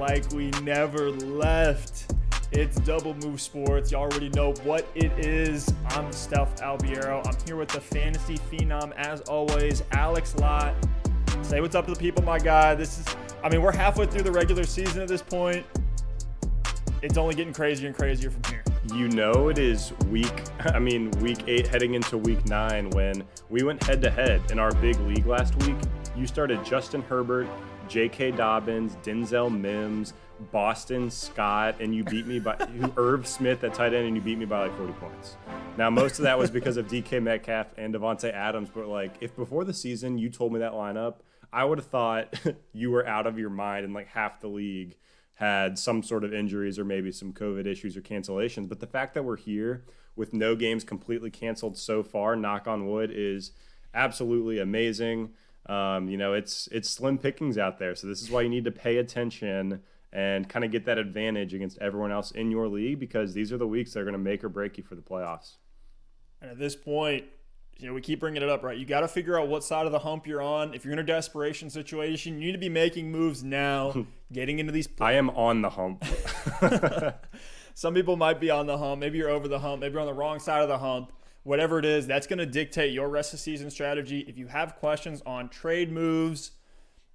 like we never left. It's Double Move Sports. You already know what it is. I'm Stef Albiero. I'm here with the fantasy phenom, as always, Alex Lott. Say what's up to the people, my guy. We're halfway through the regular season at this point. It's only getting crazier and crazier from here. You know it is week 8 heading into week 9 when we went head-to-head in our big league last week. You started Justin Herbert, J.K. Dobbins, Denzel Mims, Boston Scott, and you beat me by Irv Smith at tight end, and you beat me by like 40 points. Now, most of that was because of DK Metcalf and Devontae Adams, but like if before the season you told me that lineup, I would have thought you were out of your mind and like half the league had some sort of injuries or maybe some COVID issues or cancellations. But the fact that we're here with no games completely canceled so far, knock on wood, is absolutely amazing. It's slim pickings out there. So this is why you need to pay attention and kind of get that advantage against everyone else in your league, because these are the weeks that are going to make or break you for the playoffs. And at this point, we keep bringing it up, right? You got to figure out what side of the hump you're on. If you're in a desperation situation, you need to be making moves now, getting into these I am on the hump. Some people might be on the hump. Maybe you're over the hump. Maybe you're on the wrong side of the hump. Whatever it is, that's going to dictate your rest of season strategy. If you have questions on trade moves,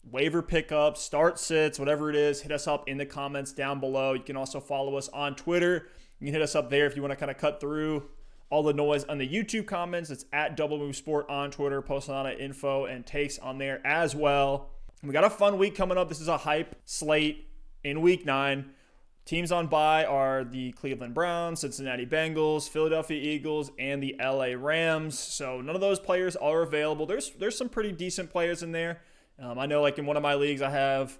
waiver pickups, start sits, whatever it is, hit us up in the comments down below. You can also follow us on Twitter. You can hit us up there if you want to kind of cut through all the noise on the YouTube comments. It's at Double Move Sport on Twitter, posting on it info and takes on there as well. We got a fun week coming up. This is a hype slate in week 9. Teams on bye are the Cleveland Browns, Cincinnati Bengals, Philadelphia Eagles, and the LA Rams. So none of those players are available. There's some pretty decent players in there. I know like in one of my leagues I have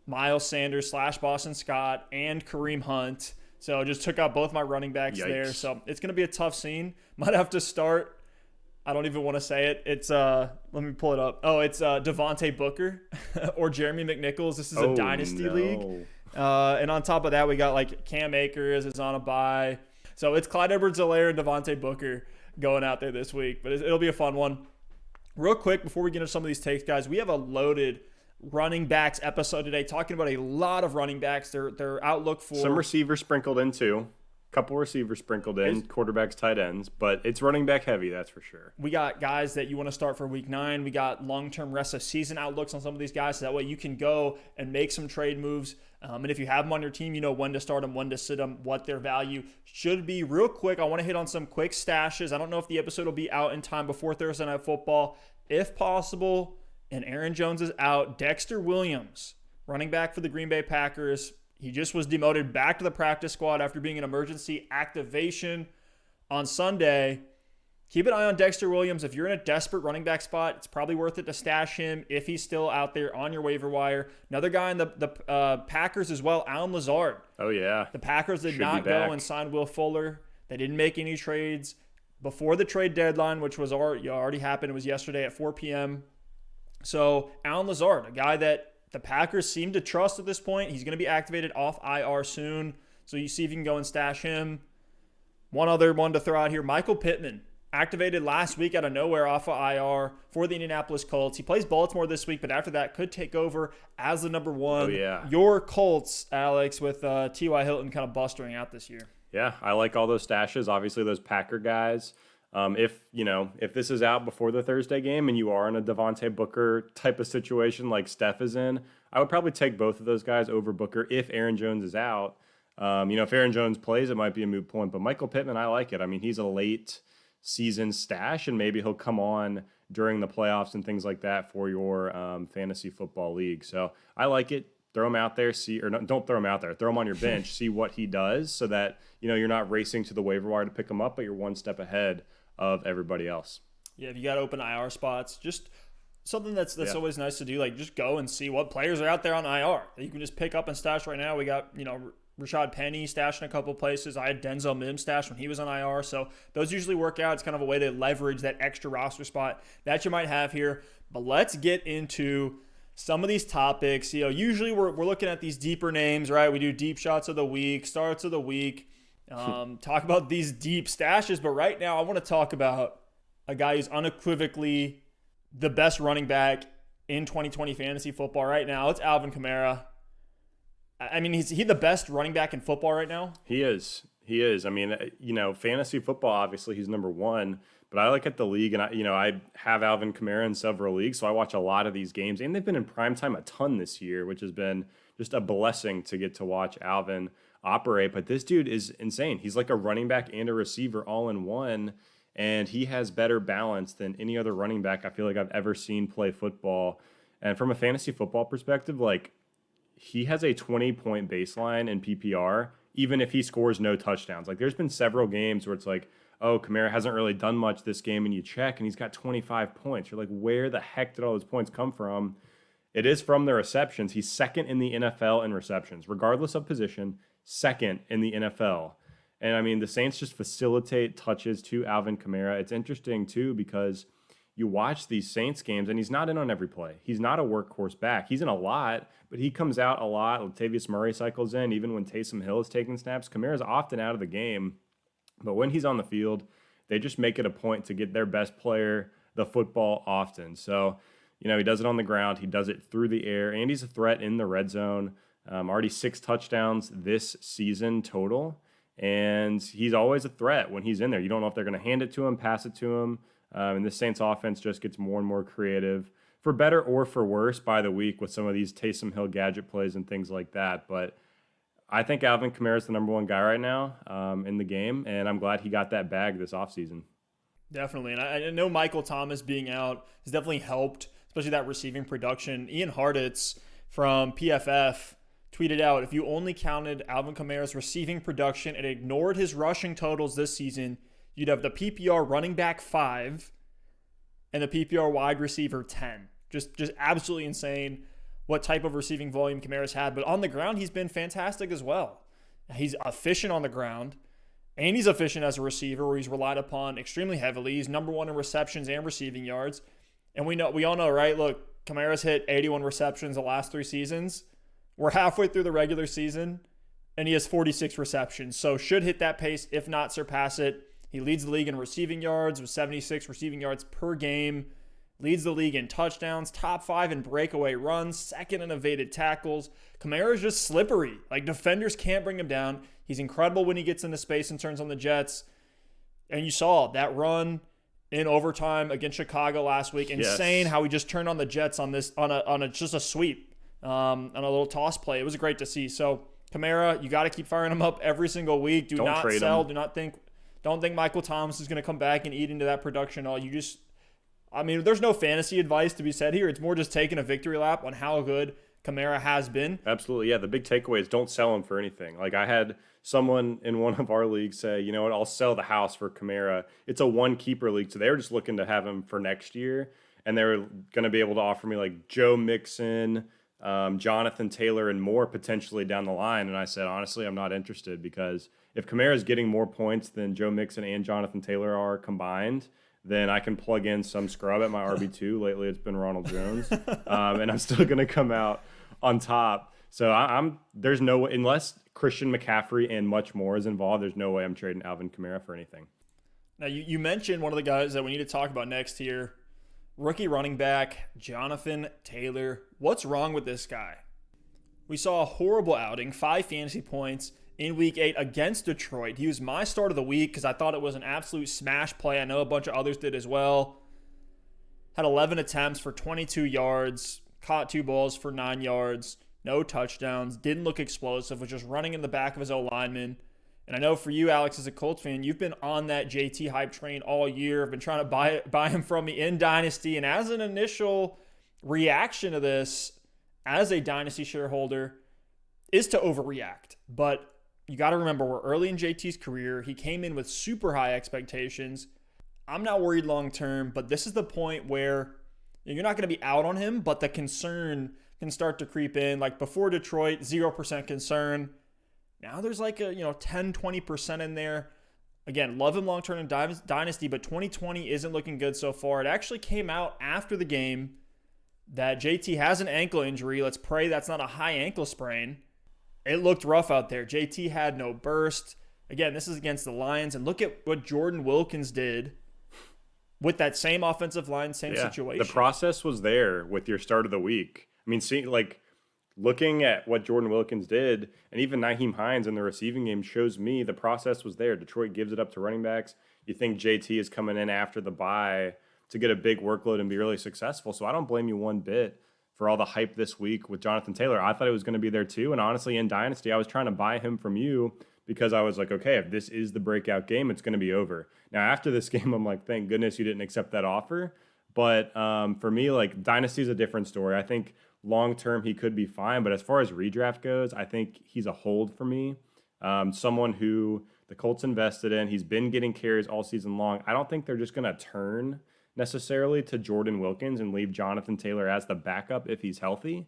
Miles Sanders / Boston Scott and Kareem Hunt. So just took out both my running backs there. So it's going to be a tough scene. Might have to start. I don't even want to say it. It's let me pull it up. Oh, it's Devontae Booker or Jeremy McNichols. This is a dynasty league. And on top of that, we got like Cam Akers is on a bye. So it's Clyde Edwards-Helaire and Devontae Booker going out there this week. But it'll be a fun one. Real quick, before we get into some of these takes, guys, we have a loaded running backs episode today, talking about a lot of running backs, their outlook for some receivers sprinkled in too. Couple receivers sprinkled in, quarterbacks, tight ends, but it's running back heavy, that's for sure. We got guys that you want to start for week 9. We got long-term rest of season outlooks on some of these guys, so that way you can go and make some trade moves. And if you have them on your team, you know when to start them, when to sit them, what their value should be. Real quick, I want to hit on some quick stashes. I don't know if the episode will be out in time before Thursday Night Football. If possible, and Aaron Jones is out, Dexter Williams, running back for the Green Bay Packers, he just was demoted back to the practice squad after being an emergency activation on Sunday. Keep an eye on Dexter Williams. If you're in a desperate running back spot, it's probably worth it to stash him if he's still out there on your waiver wire. Another guy in the Packers as well, Allen Lazard. Oh, yeah. The Packers did not go and sign Will Fuller. They didn't make any trades before the trade deadline, which was already happened. It was yesterday at 4 p.m. So Allen Lazard, a guy that the Packers seem to trust at this point. He's going to be activated off IR soon. So you see if you can go and stash him. One other one to throw out here, Michael Pittman, activated last week out of nowhere off of IR for the Indianapolis Colts. He plays Baltimore this week, but after that could take over as the number 1. Oh, yeah. Your Colts, Alex, with T.Y. Hilton kind of bustering out this year. Yeah, I like all those stashes. Obviously, those Packer guys. If this is out before the Thursday game and you are in a Devontae Booker type of situation like Stef is in, I would probably take both of those guys over Booker if Aaron Jones is out. If Aaron Jones plays, it might be a moot point. But Michael Pittman, I like it. I mean, he's a late season stash, and maybe he'll come on during the playoffs and things like that for your fantasy football league. So I like it. Throw him out there, don't throw him out there. Throw him on your bench, see what he does, so that you're not racing to the waiver wire to pick him up, but you're one step ahead of everybody else. Yeah, if you got open IR spots, just something that's always nice to do. Like just go and see what players are out there on IR that you can just pick up and stash right now. We got Rashad Penny stashed in a couple places. I had Denzel Mims stashed when he was on IR, so those usually work out. It's kind of a way to leverage that extra roster spot that you might have here. But let's get into some of these topics. Usually we're looking at these deeper names, right? We do deep shots of the week, starts of the week, talk about these deep stashes. But right now I want to talk about a guy who's unequivocally the best running back in 2020 fantasy football right now. It's Alvin Kamara. I mean, is he the best running back in football right now? He is. He is. I mean, fantasy football, obviously, he's number one. But I look at the league, and I have Alvin Kamara in several leagues, so I watch a lot of these games. And they've been in primetime a ton this year, which has been just a blessing to get to watch Alvin operate. But this dude is insane. He's like a running back and a receiver all in one, and he has better balance than any other running back I feel like I've ever seen play football. And from a fantasy football perspective, like, he has a 20-point baseline in PPR, even if he scores no touchdowns. Like, there's been several games where it's like, oh, Kamara hasn't really done much this game, and you check, and he's got 25 points. You're like, where the heck did all those points come from? It is from the receptions. He's second in the NFL in receptions, regardless of position, second in the NFL. And, I mean, the Saints just facilitate touches to Alvin Kamara. It's interesting, too, because you watch these Saints games, and he's not in on every play. He's not a workhorse back. He's in a lot, but he comes out a lot. Latavius Murray cycles in. Even when Taysom Hill is taking snaps, Kamara's often out of the game. But when he's on the field, they just make it a point to get their best player the football often. So, he does it on the ground. He does it through the air, and he's a threat in the red zone. Already 6 touchdowns this season total, and he's always a threat when he's in there. You don't know if they're going to hand it to him, pass it to him. And the Saints offense just gets more and more creative, for better or for worse, by the week with some of these Taysom Hill gadget plays and things like that. But I think Alvin Kamara is the number one guy right now in the game, and I'm glad he got that bag this offseason. Definitely. And I know Michael Thomas being out has definitely helped, especially that receiving production. Ian Harditz from PFF tweeted out, if you only counted Alvin Kamara's receiving production and ignored his rushing totals this season, you'd have the PPR running back 5 and the PPR wide receiver 10. Just absolutely insane what type of receiving volume Kamara's had. But on the ground, he's been fantastic as well. He's efficient on the ground, and he's efficient as a receiver, where he's relied upon extremely heavily. He's number one in receptions and receiving yards. And we all know, right? Look, Kamara's hit 81 receptions the last 3 seasons. We're halfway through the regular season, and he has 46 receptions. So should hit that pace, if not surpass it. He leads the league in receiving yards with 76 receiving yards per game. Leads the league in touchdowns, top 5 in breakaway runs, second in evaded tackles. Kamara is just slippery. Like, defenders can't bring him down. He's incredible when he gets into space and turns on the Jets. And you saw that run in overtime against Chicago last week. Insane how he just turned on the Jets on this just a sweep, on a little toss play. It was great to see. So Kamara, you got to keep firing him up every single week. Don't not sell. Him. Don't think Michael Thomas is going to come back and eat into that production. There's no fantasy advice to be said here. It's more just taking a victory lap on how good Kamara has been. Absolutely, yeah. The big takeaway is don't sell him for anything. Like, I had someone in one of our leagues say, you know what, I'll sell the house for Kamara. It's a 1-keeper league, so they were just looking to have him for next year, and they were going to be able to offer me like Joe Mixon, Jonathan Taylor, and more potentially down the line. And I said, honestly, I'm not interested, because if Kamara is getting more points than Joe Mixon and Jonathan Taylor are combined, then I can plug in some scrub at my RB2. Lately, it's been Ronald Jones, and I'm still going to come out on top. So there's no way, unless Christian McCaffrey and much more is involved, there's no way I'm trading Alvin Kamara for anything. Now, you mentioned one of the guys that we need to talk about next here, rookie running back Jonathan Taylor. What's wrong with this guy? We saw a horrible outing, 5 fantasy points in Week 8 against Detroit. He was my start of the week because I thought it was an absolute smash play. I know a bunch of others did as well. Had 11 attempts for 22 yards, caught 2 balls for 9 yards, no touchdowns, didn't look explosive, was just running in the back of his O-lineman. And I know for you, Alex, as a Colts fan, you've been on that JT hype train all year. I've been trying to buy him from me in Dynasty. And as an initial reaction to this, as a Dynasty shareholder, is to overreact. But you got to remember, we're early in JT's career. He came in with super high expectations. I'm not worried long term, but this is the point where you're not going to be out on him, but the concern can start to creep in. Like before Detroit, 0% concern. Now there's like a 10, 20% in there. Again, love him long term in Dynasty, but 2020 isn't looking good so far. It actually came out after the game that JT has an ankle injury. Let's pray that's not a high ankle sprain. It looked rough out there. JT had no burst. Again, this is against the Lions, and look at what Jordan Wilkins did with that same offensive line, same situation. The process was there with your start of the week. I mean, looking at what Jordan Wilkins did, and even Nyheim Hines in the receiving game shows me the process was there. Detroit gives it up to running backs. You think JT is coming in after the bye to get a big workload and be really successful. So I don't blame you one bit for all the hype this week with Jonathan Taylor. I thought it was going to be there too. And honestly, in Dynasty, I was trying to buy him from you because I was like, okay, if this is the breakout game, it's going to be over. Now, after this game, I'm like, thank goodness you didn't accept that offer. But for me, like, Dynasty is a different story. I think long-term he could be fine. But as far as redraft goes, I think he's a hold for me. Someone who the Colts invested in. He's been getting carries all season long. I don't think they're just going to turn necessarily to Jordan Wilkins and leave Jonathan Taylor as the backup if he's healthy.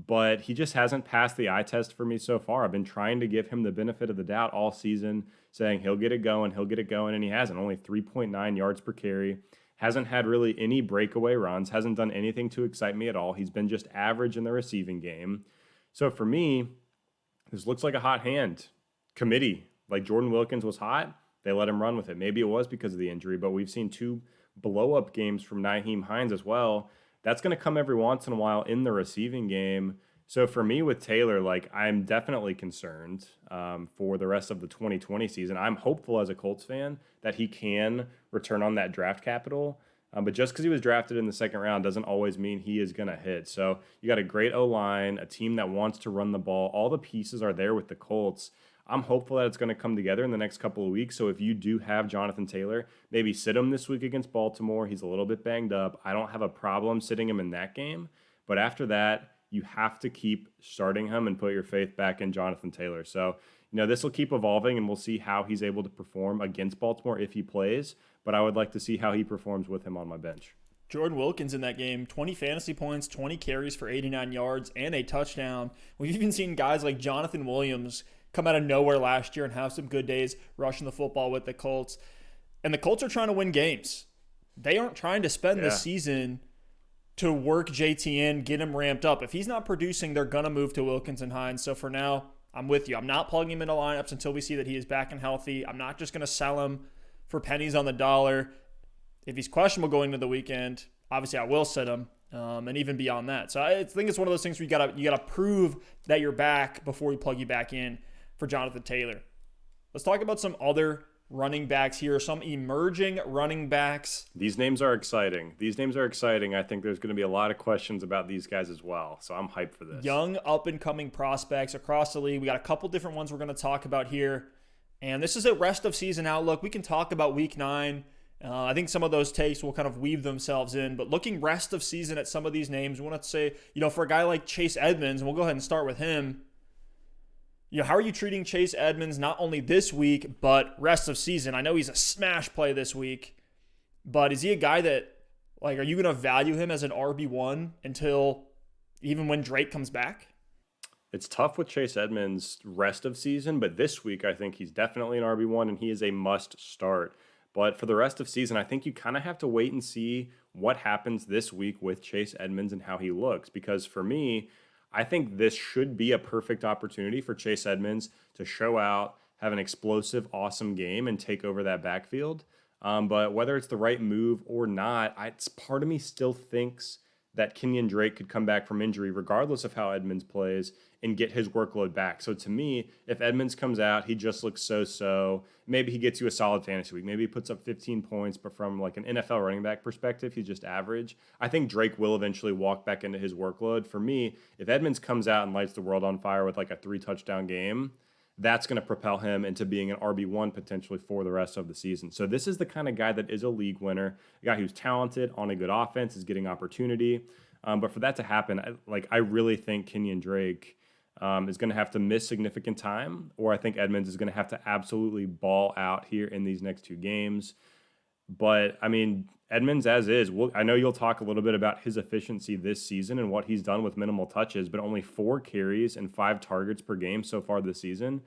But he just hasn't passed the eye test for me so far. I've been trying to give him the benefit of the doubt all season, saying he'll get it going, and he hasn't. Only 3.9 yards per carry. Hasn't had really any breakaway runs, hasn't done anything to excite me at all. He's been just average in the receiving game. So for me, this looks like a hot hand committee. Like Jordan Wilkins was hot, they let him run with it. Maybe it was because of the injury, but we've seen 2 blow-up games from Nyheim Hines as well. That's going to come every once in a while in the receiving game. So for me with Taylor, like, I'm definitely concerned for the rest of the 2020 season. I'm hopeful as a Colts fan that he can return on that draft capital. But just because he was drafted in the second round doesn't always mean he is going to hit. So you got a great O-line, a team that wants to run the ball. All the pieces are there with the Colts. I'm hopeful that it's going to come together in the next couple of weeks. So if you do have Jonathan Taylor, maybe sit him this week against Baltimore. He's a little bit banged up. I don't have a problem sitting him in that game. But after that, you have to keep starting him and put your faith back in Jonathan Taylor. So, this will keep evolving, and we'll see how he's able to perform against Baltimore if he plays. But I would like to see how he performs with him on my bench. Jordan Wilkins in that game, 20 fantasy points, 20 carries for 89 yards, and a touchdown. We've even seen guys like Jonathan Williams come out of nowhere last year and have some good days rushing the football with the Colts. And the Colts are trying to win games. They aren't trying to spend the season to work JT in, get him ramped up. If he's not producing, they're going to move to Wilkins and Hines. So for now, I'm with you. I'm not plugging him into lineups until we see that he is back and healthy. I'm not just going to sell him for pennies on the dollar. If he's questionable going into the weekend, obviously I will sit him, and even beyond that. So I think it's one of those things where you gotta prove that you're back before we plug you back in for Jonathan Taylor. Let's talk about some other running backs here, some emerging running backs. These names are exciting. I think there's going to be a lot of questions about these guys as well. So I'm hyped for this. Young, up-and-coming prospects across the league. We got a couple different ones we're going to talk about here. And this is a rest of season outlook. We can talk about week 9. I think some of those takes will kind of weave themselves in. But looking rest of season at some of these names, we want to say, for a guy like Chase Edmonds, and we'll go ahead and start with him. How are you treating Chase Edmonds not only this week, but rest of season? I know he's a smash play this week, but is he a guy that, are you going to value him as an RB1 until even when Drake comes back? It's tough with Chase Edmonds rest of season, but this week I think he's definitely an RB1 and he is a must start. But for the rest of season, I think you kind of have to wait and see what happens this week with Chase Edmonds and how he looks. Because for me, I think this should be a perfect opportunity for Chase Edmonds to show out, have an explosive, awesome game, and take over that backfield. But whether it's the right move or not, part of me still thinks that Kenyon Drake could come back from injury regardless of how Edmonds plays and get his workload back. So to me, if Edmonds comes out, he just looks so-so. Maybe he gets you a solid fantasy week. Maybe he puts up 15 points, but from an NFL running back perspective, he's just average. I think Drake will eventually walk back into his workload. For me, if Edmonds comes out and lights the world on fire with a 3-touchdown game, that's going to propel him into being an RB1 potentially for the rest of the season. So this is the kind of guy that is a league winner, a guy who's talented, on a good offense, is getting opportunity. But for that to happen, I really think Kenyon Drake is going to have to miss significant time, or I think Edmonds is going to have to absolutely ball out here in these next 2 games. But, Edmonds as is, I know you'll talk a little bit about his efficiency this season and what he's done with minimal touches, but only 4 carries and 5 targets per game so far this season.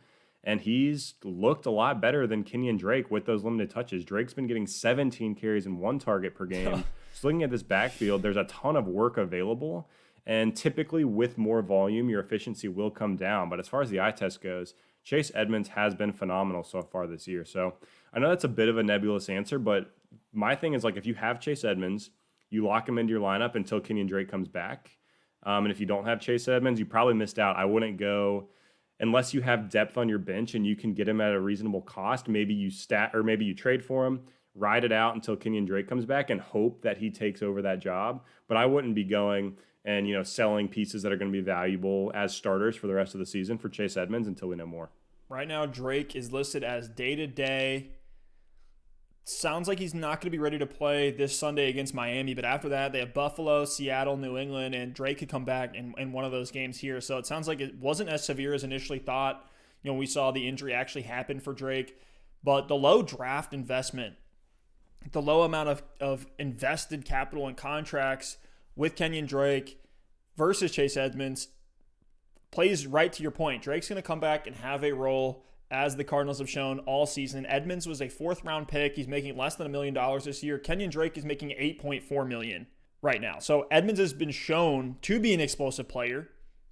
And he's looked a lot better than Kenyon Drake with those limited touches. Drake's been getting 17 carries and 1 target per game. So looking at this backfield, there's a ton of work available. And typically with more volume, your efficiency will come down. But as far as the eye test goes, Chase Edmonds has been phenomenal so far this year. So I know that's a bit of a nebulous answer, but my thing is if you have Chase Edmonds, you lock him into your lineup until Kenyon Drake comes back. And if you don't have Chase Edmonds, you probably missed out. I wouldn't go unless you have depth on your bench and you can get him at a reasonable cost. Maybe you maybe you trade for him, ride it out until Kenyon Drake comes back and hope that he takes over that job. But I wouldn't be going and selling pieces that are going to be valuable as starters for the rest of the season for Chase Edmonds until we know more. Right now, Drake is listed as day-to-day. Sounds like he's not going to be ready to play this Sunday against Miami, but after that, they have Buffalo, Seattle, New England, and Drake could come back in one of those games here. So it sounds like it wasn't as severe as initially thought. We saw the injury actually happen for Drake, but the low draft investment, the low amount of invested capital and contracts with Kenyon Drake versus Chase Edmonds plays right to your point. Drake's going to come back and have a role, as the Cardinals have shown all season. Edmonds was a 4th-round pick. He's making less than $1 million this year. Kenyon Drake is making $8.4 million right now. So Edmonds has been shown to be an explosive player.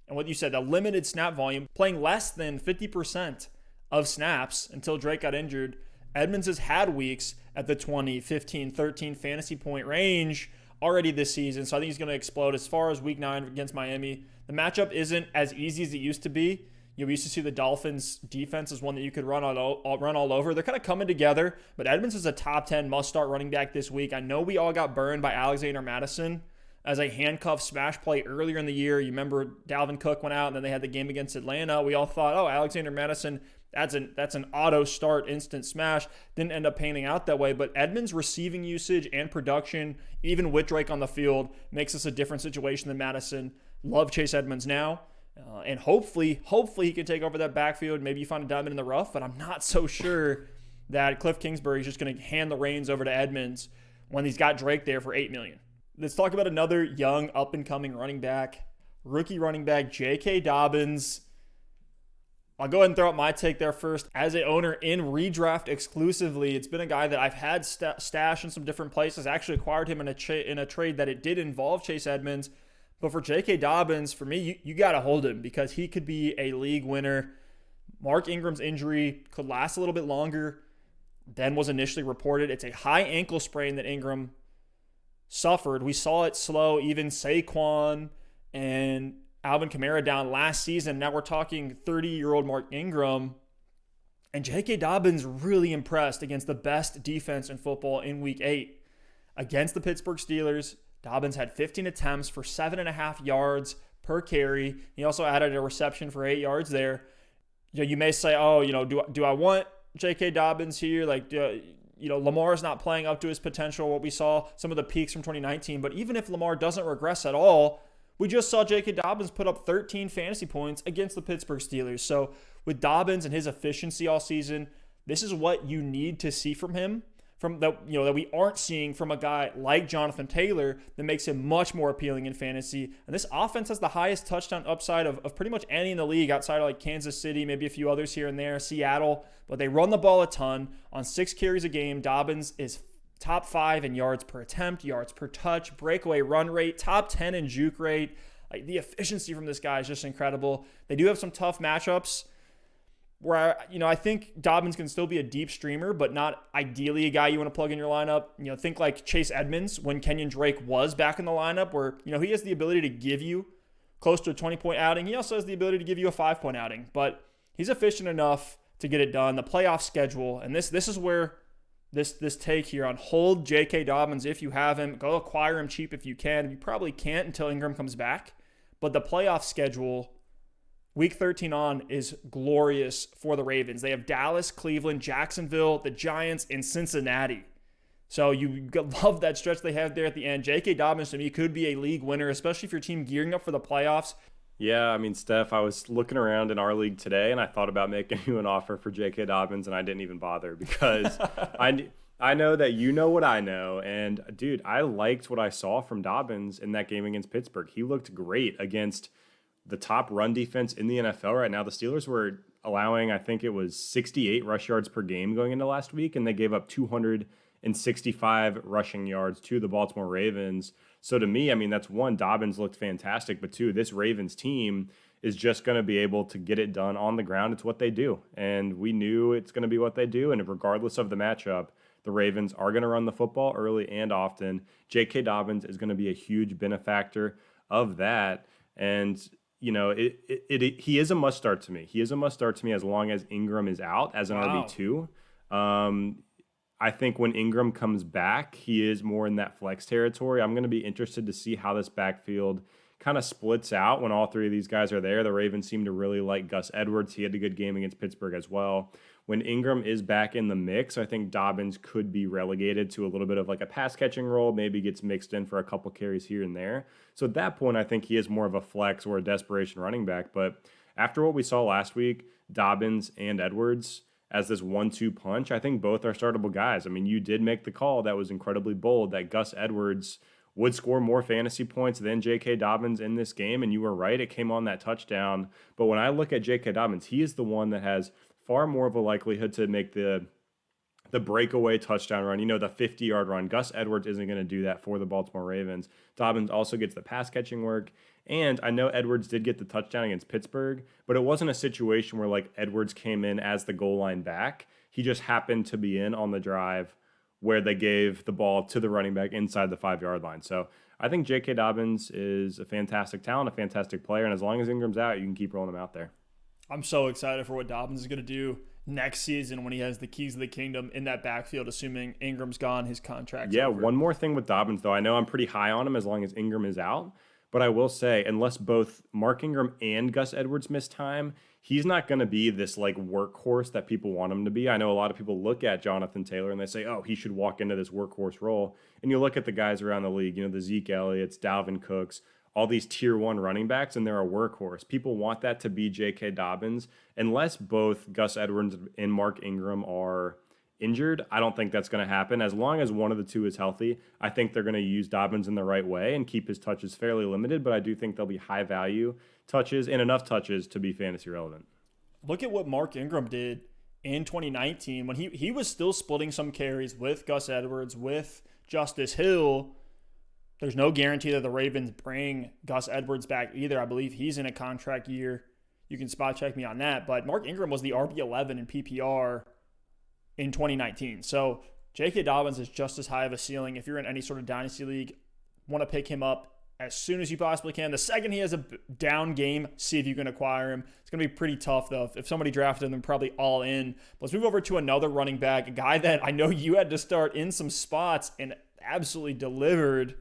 And what you said, a limited snap volume, playing less than 50% of snaps until Drake got injured. Edmonds has had weeks at the 20, 15, 13 fantasy point range already this season. So I think he's going to explode. As far as week 9 against Miami, the matchup isn't as easy as it used to be. We used to see the Dolphins defense as one that you could run all over. They're kind of coming together, but Edmonds is a top 10 must-start running back this week. I know we all got burned by Alexander Mattison as a handcuff smash play earlier in the year. You remember Dalvin Cook went out, and then they had the game against Atlanta. We all thought, Alexander Mattison, that's an auto start, instant smash. Didn't end up panning out that way, but Edmonds' receiving usage and production, even with Drake on the field, makes this a different situation than Mattison. Love Chase Edmonds now. And hopefully he can take over that backfield. Maybe you find a diamond in the rough, but I'm not so sure that Cliff Kingsbury is just going to hand the reins over to Edmonds when he's got Drake there for $8 million. Let's talk about another young, up-and-coming rookie running back, J.K. Dobbins. I'll go ahead and throw out my take there first. As an owner in redraft exclusively, it's been a guy that I've had stashed in some different places. I actually acquired him in a trade that it did involve Chase Edmonds. But for J.K. Dobbins, for me, you got to hold him because he could be a league winner. Mark Ingram's injury could last a little bit longer than was initially reported. It's a high ankle sprain that Ingram suffered. We saw it slow even Saquon and Alvin Kamara down last season. Now we're talking 30-year-old Mark Ingram. And J.K. Dobbins really impressed against the best defense in football in Week 8. Against the Pittsburgh Steelers, Dobbins had 15 attempts for 7.5 yards per carry. He also added a reception for 8 yards there. You may say, do I want J.K. Dobbins here? Lamar's not playing up to his potential, what we saw, some of the peaks from 2019. But even if Lamar doesn't regress at all, we just saw J.K. Dobbins put up 13 fantasy points against the Pittsburgh Steelers. So with Dobbins and his efficiency all season, this is what you need to see from him. That we aren't seeing from a guy like Jonathan Taylor that makes him much more appealing in fantasy. And this offense has the highest touchdown upside of pretty much any in the league outside of Kansas City, maybe a few others here and there, Seattle. But they run the ball a ton. On 6 carries a game, Dobbins is top 5 in yards per attempt, yards per touch, breakaway run rate, top 10 in juke rate. The efficiency from this guy is just incredible. They do have some tough matchups where, I think Dobbins can still be a deep streamer, but not ideally a guy you want to plug in your lineup. Think like Chase Edmonds when Kenyon Drake was back in the lineup where, he has the ability to give you close to a 20-point outing. He also has the ability to give you a 5-point outing, but he's efficient enough to get it done. The playoff schedule, and this is where this take here on hold J.K. Dobbins if you have him. Go acquire him cheap if you can. You probably can't until Ingram comes back, but the playoff schedule Week 13 on is glorious for the Ravens. They have Dallas, Cleveland, Jacksonville, the Giants, and Cincinnati. So you love that stretch they have there at the end. J.K. Dobbins, to me, could be a league winner, especially if your team gearing up for the playoffs. Yeah, Steph, I was looking around in our league today, and I thought about making you an offer for J.K. Dobbins, and I didn't even bother because I know that you know what I know. And, dude, I liked what I saw from Dobbins in that game against Pittsburgh. He looked great against the top run defense in the NFL right now. The Steelers were allowing, I think it was 68 rush yards per game going into last week, and they gave up 265 rushing yards to the Baltimore Ravens. So to me, that's one, Dobbins looked fantastic, but two, this Ravens team is just going to be able to get it done on the ground. It's what they do, and we knew it's going to be what they do, and regardless of the matchup, the Ravens are going to run the football early and often. J.K. Dobbins is going to be a huge benefactor of that. And, he is a must start to me. He is a must start to me as long as Ingram is out as an RB2. I think when Ingram comes back, he is more in that flex territory. I'm going to be interested to see how this backfield kind of splits out when all three of these guys are there. The Ravens seem to really like Gus Edwards. He had a good game against Pittsburgh as well. When Ingram is back in the mix, I think Dobbins could be relegated to a little bit of like a pass catching role, maybe gets mixed in for a couple carries here and there. So at that point, I think he is more of a flex or a desperation running back. But after what we saw last week, Dobbins and Edwards as this 1-2 punch, I think both are startable guys. I mean, you did make the call that was incredibly bold that Gus Edwards would score more fantasy points than J.K. Dobbins in this game, and you were right, it came on that touchdown. But when I look at J.K. Dobbins, he is the one that has far more of a likelihood to make the breakaway touchdown run, the 50-yard run. Gus Edwards isn't going to do that for the Baltimore Ravens. Dobbins also gets the pass-catching work. And I know Edwards did get the touchdown against Pittsburgh, but it wasn't a situation where like Edwards came in as the goal line back. He just happened to be in on the drive where they gave the ball to the running back inside the 5-yard line. So I think J.K. Dobbins is a fantastic talent, a fantastic player. And as long as Ingram's out, you can keep rolling him out there. I'm so excited for what Dobbins is going to do next season when he has the keys of the kingdom in that backfield, assuming Ingram's gone, his contract's over. One more thing with Dobbins, though. I know I'm pretty high on him as long as Ingram is out. But I will say, unless both Mark Ingram and Gus Edwards miss time, he's not going to be this like workhorse that people want him to be. I know a lot of people look at Jonathan Taylor and they say, oh, he should walk into this workhorse role. And you look at the guys around the league, the Zeke Elliott's, Dalvin Cooks, all these tier 1 running backs, and they're a workhorse. People want that to be J.K. Dobbins. Unless both Gus Edwards and Mark Ingram are injured, I don't think that's going to happen. As long as one of the two is healthy, I think they're going to use Dobbins in the right way and keep his touches fairly limited, but I do think they'll be high value touches and enough touches to be fantasy relevant. Look at what Mark Ingram did in 2019 when he was still splitting some carries with Gus Edwards, with Justice Hill. There's no guarantee that the Ravens bring Gus Edwards back either. I believe he's in a contract year. You can spot check me on that, but Mark Ingram was the RB11 in PPR in 2019. So J.K. Dobbins is just as high of a ceiling. If you're in any sort of dynasty league, want to pick him up as soon as you possibly can. The second he has a down game, see if you can acquire him. It's going to be pretty tough, though. If somebody drafted him, probably all in. But let's move over to another running back, a guy that I know you had to start in some spots and absolutely delivered.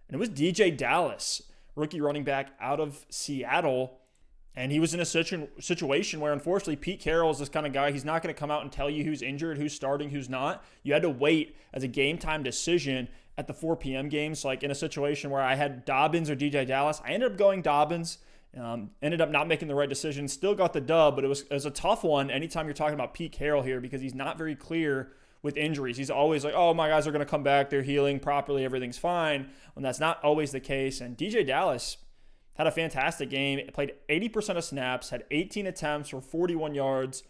And it was DJ Dallas, rookie running back out of Seattle. And he was in a situation where, unfortunately, Pete Carroll is this kind of guy. He's not going to come out and tell you who's injured, who's starting, who's not. You had to wait as a game-time decision at the 4 p.m. games. Like in a situation where I had Dobbins or DJ Dallas, I ended up going Dobbins. Ended up not making the right decision. Still got the dub, but it was a tough one anytime you're talking about Pete Carroll here because he's not very clear with injuries. He's always like, oh, my guys are going to come back. They're healing properly. Everything's fine. When that's not always the case. And DJ Dallas had a fantastic game. Played 80% of snaps, had 18 attempts for 41 yards.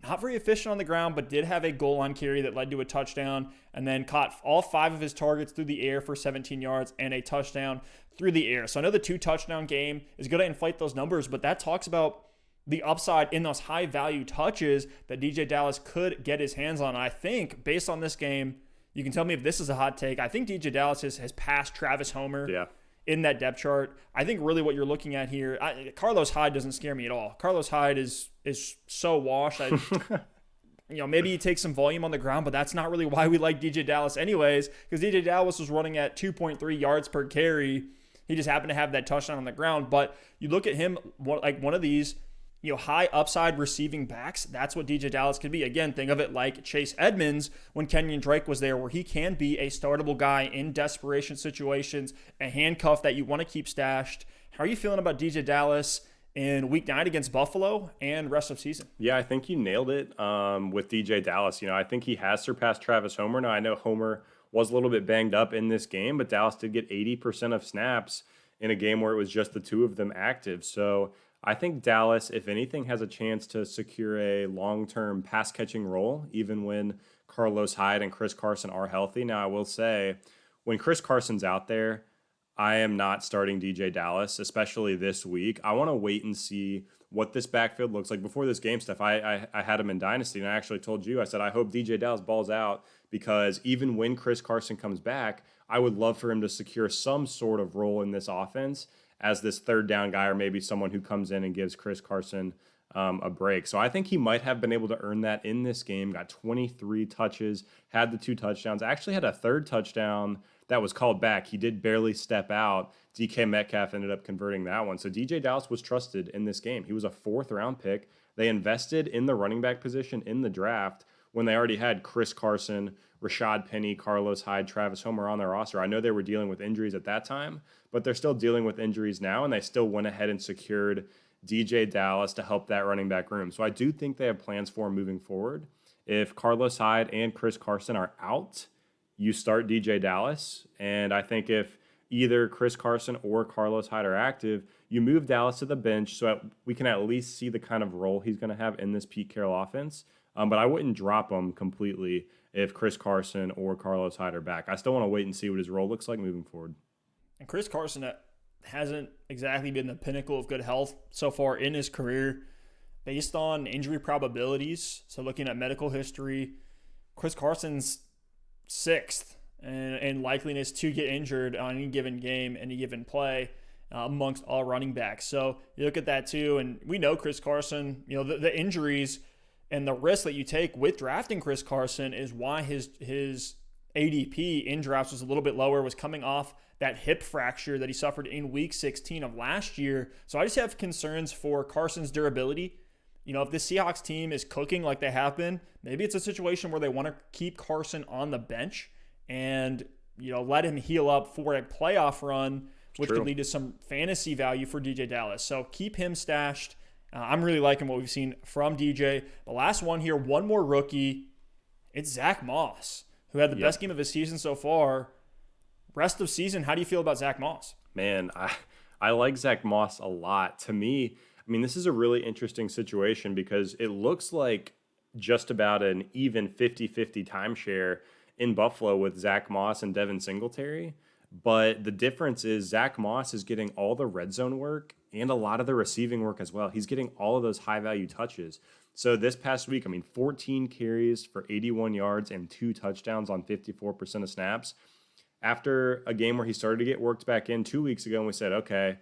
Not very efficient on the ground, but did have a goal line carry that led to a touchdown, and then caught all 5 of his targets through the air for 17 yards and a touchdown through the air. So I know the 2-touchdown game is going to inflate those numbers, but that talks about the upside in those high-value touches that DJ Dallas could get his hands on. And I think, based on this game, you can tell me if this is a hot take, I think DJ Dallas has passed Travis Homer. Yeah. In that depth chart. I think really what you're looking at here, Carlos Hyde doesn't scare me at all. Carlos Hyde is so washed. Maybe he takes some volume on the ground, but that's not really why we like DJ Dallas anyways, because DJ Dallas was running at 2.3 yards per carry. He just happened to have that touchdown on the ground. But you look at him like one of these high upside receiving backs, that's what DJ Dallas could be. Again, think of it like Chase Edmonds when Kenyon Drake was there, where he can be a startable guy in desperation situations, a handcuff that you want to keep stashed. How are you feeling about DJ Dallas in Week 9 against Buffalo and rest of season? Yeah, I think you nailed it with DJ Dallas. I think he has surpassed Travis Homer. Now, I know Homer was a little bit banged up in this game, but Dallas did get 80% of snaps in a game where it was just the two of them active. So I think Dallas, if anything, has a chance to secure a long-term pass-catching role, even when Carlos Hyde and Chris Carson are healthy. Now, I will say, when Chris Carson's out there, I am not starting DJ Dallas, especially this week. I want to wait and see what this backfield looks like. Before this game, Steph, I had him in Dynasty, and I actually told you, I said, I hope DJ Dallas balls out, because even when Chris Carson comes back, I would love for him to secure some sort of role in this offense as this third down guy, or maybe someone who comes in and gives Chris Carson a break. So I think he might have been able to earn that in this game. Got 23 touches, had the 2 touchdowns, actually had a third touchdown that was called back. He did barely step out. DK Metcalf ended up converting that one. So DJ Dallas was trusted in this game. He was a 4th round pick. They invested in the running back position in the draft when they already had Chris Carson, Rashad Penny, Carlos Hyde, Travis Homer on their roster. I know they were dealing with injuries at that time, but they're still dealing with injuries now, and they still went ahead and secured DJ Dallas to help that running back room. So I do think they have plans for him moving forward. If Carlos Hyde and Chris Carson are out, you start DJ Dallas. And I think if either Chris Carson or Carlos Hyde are active, you move Dallas to the bench so we can at least see the kind of role he's going to have in this Pete Carroll offense. But I wouldn't drop him completely if Chris Carson or Carlos Hyde are back. I still want to wait and see what his role looks like moving forward. And Chris Carson hasn't exactly been the pinnacle of good health so far in his career. Based on injury probabilities, so looking at medical history, Chris Carson's 6th in likeliness to get injured on any given game, any given play amongst all running backs. So you look at that too, and we know Chris Carson, the injuries and the risk that you take with drafting Chris Carson is why his ADP in drafts was a little bit lower, was coming off that hip fracture that he suffered in week 16 of last year. So I just have concerns for Carson's durability. If the Seahawks team is cooking like they have been, maybe it's a situation where they want to keep Carson on the bench and, let him heal up for a playoff run, which could lead to some fantasy value for DJ Dallas. So keep him stashed. I'm really liking what we've seen from DJ. The last one here, one more rookie. It's Zack Moss, who had the best game of his season so far. Rest of season, how do you feel about Zack Moss? Man, I like Zack Moss a lot. To me, this is a really interesting situation because it looks like just about an even 50-50 timeshare in Buffalo with Zack Moss and Devin Singletary. But the difference is Zack Moss is getting all the red zone work and a lot of the receiving work as well. He's getting all of those high-value touches. So this past week, 14 carries for 81 yards and 2 touchdowns on 54% of snaps. After a game where he started to get worked back in 2 weeks ago, and we said, okay,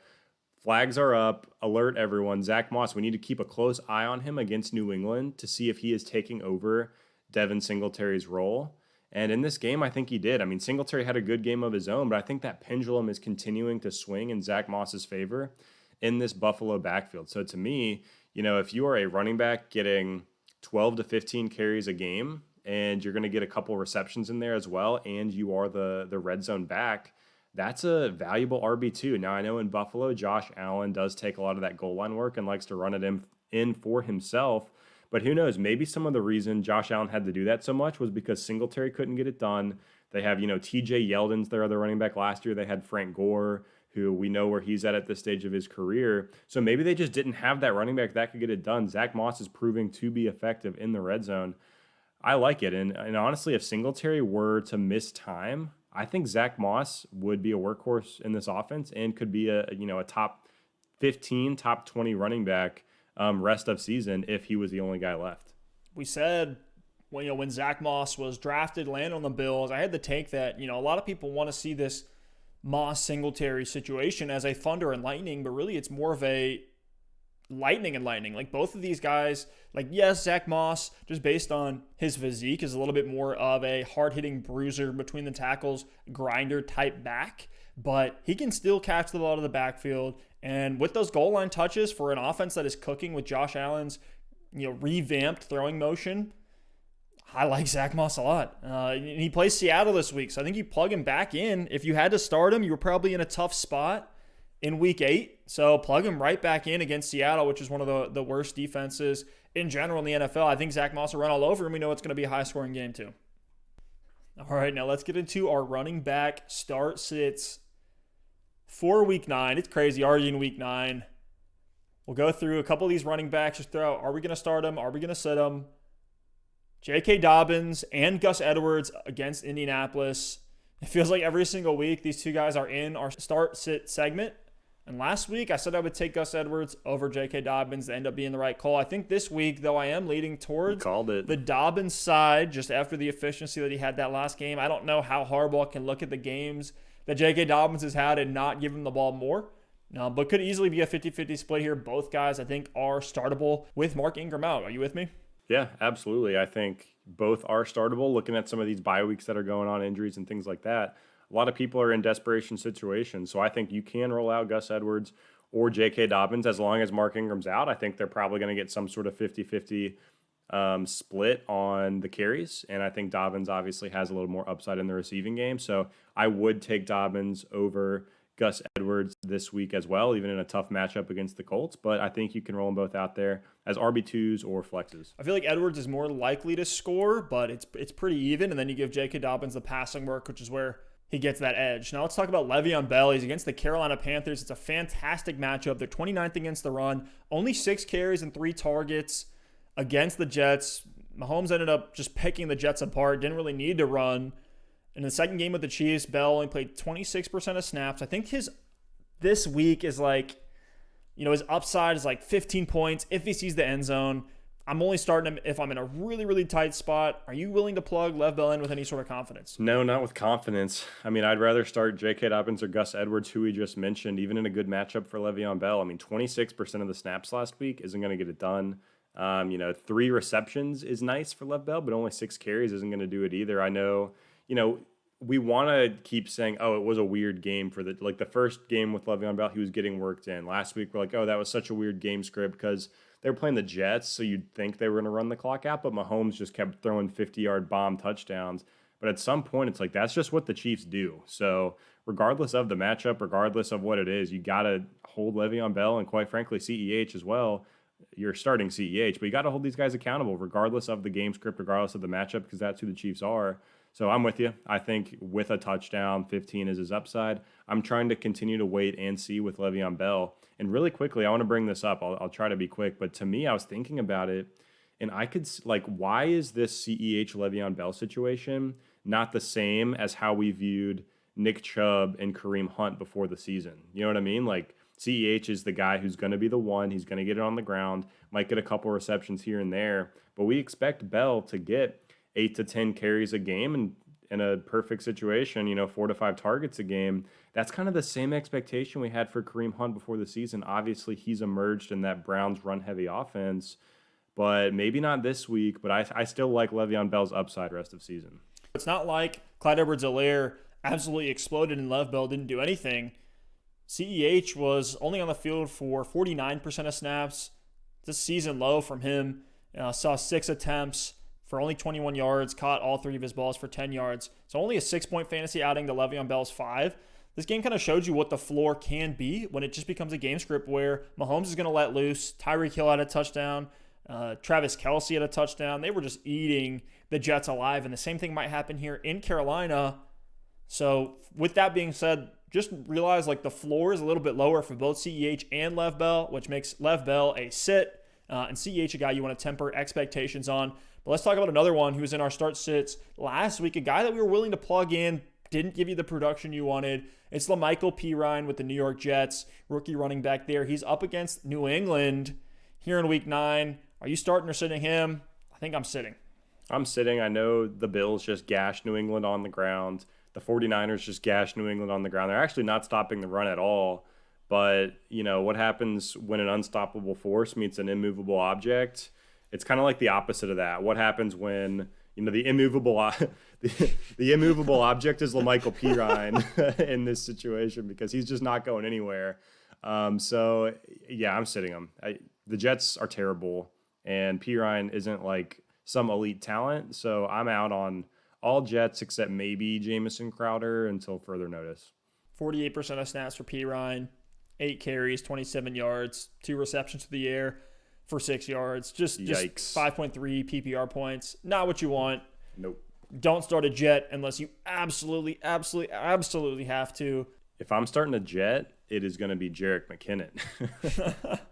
flags are up, alert everyone. Zack Moss, we need to keep a close eye on him against New England to see if he is taking over Devin Singletary's role. And in this game, I think he did. Singletary had a good game of his own, but I think that pendulum is continuing to swing in Zack Moss's favor in this Buffalo backfield. So to me, if you are a running back getting 12 to 15 carries a game and you're going to get a couple receptions in there as well, and you are the red zone back, that's a valuable RB2. Now, I know in Buffalo, Josh Allen does take a lot of that goal line work and likes to run it in for himself. But who knows? Maybe some of the reason Josh Allen had to do that so much was because Singletary couldn't get it done. They have, TJ Yeldon's their other running back last year. They had Frank Gore, who we know where he's at this stage of his career. So maybe they just didn't have that running back that could get it done. Zack Moss is proving to be effective in the red zone. I like it. And honestly, if Singletary were to miss time, I think Zack Moss would be a workhorse in this offense and could be a top 15, top 20 running back rest of season if he was the only guy left. We said when Zack Moss was drafted, landed on the Bills, I had the take that a lot of people want to see this Moss Singletary situation as a thunder and lightning, but really it's more of a lightning and lightning. Like both of these guys, yes, Zack Moss, just based on his physique, is a little bit more of a hard-hitting bruiser between the tackles, grinder type back, but he can still catch the ball out of the backfield. And with those goal line touches for an offense that is cooking with Josh Allen's revamped throwing motion, I like Zack Moss a lot. He plays Seattle this week, so I think you plug him back in. If you had to start him, you were probably in a tough spot in week 8. So plug him right back in against Seattle, which is one of the worst defenses in general in the NFL. I think Zack Moss will run all over him. We know it's going to be a high-scoring game too. All right, now let's get into our running back start sits for week 9. It's crazy, already in week 9. We'll go through a couple of these running backs, just throw out, are we going to start them? Are we going to sit them? J.K. Dobbins and Gus Edwards against Indianapolis. It feels like every single week these two guys are in our start-sit segment. And last week I said I would take Gus Edwards over J.K. Dobbins to end up being the right call. I think this week, though, I am leading towards the Dobbins side just after the efficiency that he had that last game. I don't know how Harbaugh can look at the games that J.K. Dobbins has had and not give him the ball more. But could easily be a 50-50 split here. Both guys, I think, are startable with Mark Ingram out. Are you with me? Yeah, absolutely. I think both are startable. Looking at some of these bye weeks that are going on, injuries and things like that, a lot of people are in desperation situations. So I think you can roll out Gus Edwards or J.K. Dobbins as long as Mark Ingram's out. I think they're probably going to get some sort of 50-50 split on the carries. And I think Dobbins obviously has a little more upside in the receiving game. So I would take Dobbins over Gus Edwards this week as well, even in a tough matchup against the Colts. But I think you can roll them both out there as RB2s or flexes. I feel like Edwards is more likely to score, but it's pretty even. And then you give J.K. Dobbins the passing work, which is where he gets that edge. Now let's talk about Le'Veon Bell. He's against the Carolina Panthers. It's a fantastic matchup. They're 29th against the run. Only 6 carries and 3 targets against the Jets. Mahomes ended up just picking the Jets apart. Didn't really need to run. In the second game with the Chiefs, Bell only played 26% of snaps. I think this week is his upside is 15 points if he sees the end zone. I'm only starting him if I'm in a really, really tight spot. Are you willing to plug Lev Bell in with any sort of confidence? No, not with confidence. I mean, I'd rather start J.K. Dobbins or Gus Edwards, who we just mentioned, even in a good matchup for Le'Veon Bell. I mean, 26% of the snaps last week isn't going to get it done. 3 receptions is nice for Lev Bell, but only 6 carries isn't going to do it either. I know, we want to keep saying, oh, it was a weird game for the first game with Le'Veon Bell, he was getting worked in. Last week, we're like, oh, that was such a weird game script because they were playing the Jets, so you'd think they were going to run the clock out, but Mahomes just kept throwing 50-yard bomb touchdowns. But at some point, it's that's just what the Chiefs do. So regardless of the matchup, regardless of what it is, you got to hold Le'Veon Bell and, quite frankly, CEH as well. You're starting CEH, but you got to hold these guys accountable regardless of the game script, regardless of the matchup, because that's who the Chiefs are. So I'm with you. I think with a touchdown, 15 is his upside. I'm trying to continue to wait and see with Le'Veon Bell. And really quickly, I want to bring this up. I'll try to be quick. But to me, I was thinking about it, and I could, why is this CEH Le'Veon Bell situation not the same as how we viewed Nick Chubb and Kareem Hunt before the season? You know what I mean? CEH is the guy who's going to be the one. He's going to get it on the ground, might get a couple receptions here and there. But we expect Bell to get 8 to 10 carries a game, and in a perfect situation, 4 to 5 targets a game. That's kind of the same expectation we had for Kareem Hunt before the season. Obviously, he's emerged in that Browns run-heavy offense, but maybe not this week. But I still like Le'Veon Bell's upside rest of season. It's not like Clyde Edwards-Helaire absolutely exploded and Lev Bell didn't do anything. CEH was only on the field for 49% of snaps. It's a season low from him. Saw 6 attempts for only 21 yards, caught all 3 of his balls for 10 yards. So only a 6-point fantasy outing to Le'Veon Bell's 5. This game kind of shows you what the floor can be when it just becomes a game script where Mahomes is going to let loose. Tyreek Hill had a touchdown. Travis Kelce had a touchdown. They were just eating the Jets alive, and the same thing might happen here in Carolina. So with that being said, just realize the floor is a little bit lower for both CEH and Lev Bell, which makes Lev Bell a sit, and CEH a guy you want to temper expectations on. But let's talk about another one who was in our start sits last week, a guy that we were willing to plug in, didn't give you the production you wanted. It's La'Mical Pirine with the New York Jets, rookie running back there. He's up against New England here in week 9. Are you starting or sitting him? I think I'm sitting. I'm sitting. I know the Bills just gashed New England on the ground. The 49ers just gashed New England on the ground. They're actually not stopping the run at all. But, what happens when an unstoppable force meets an immovable object? It's kind of like the opposite of that. What happens when, the immovable the immovable object is La'Mical Pirine in this situation because he's just not going anywhere. So, yeah, I'm sitting him. The Jets are terrible, and Pirine isn't some elite talent. So I'm out on all Jets except maybe Jamison Crowder until further notice. 48% of snaps for Pirine, 8 carries, 27 yards, 2 receptions to the air for 6 yards. Just 5.3 PPR points. Not what you want. Nope. Don't start a Jet unless you absolutely have to. If I'm starting a Jet, it is going to be Jerick McKinnon.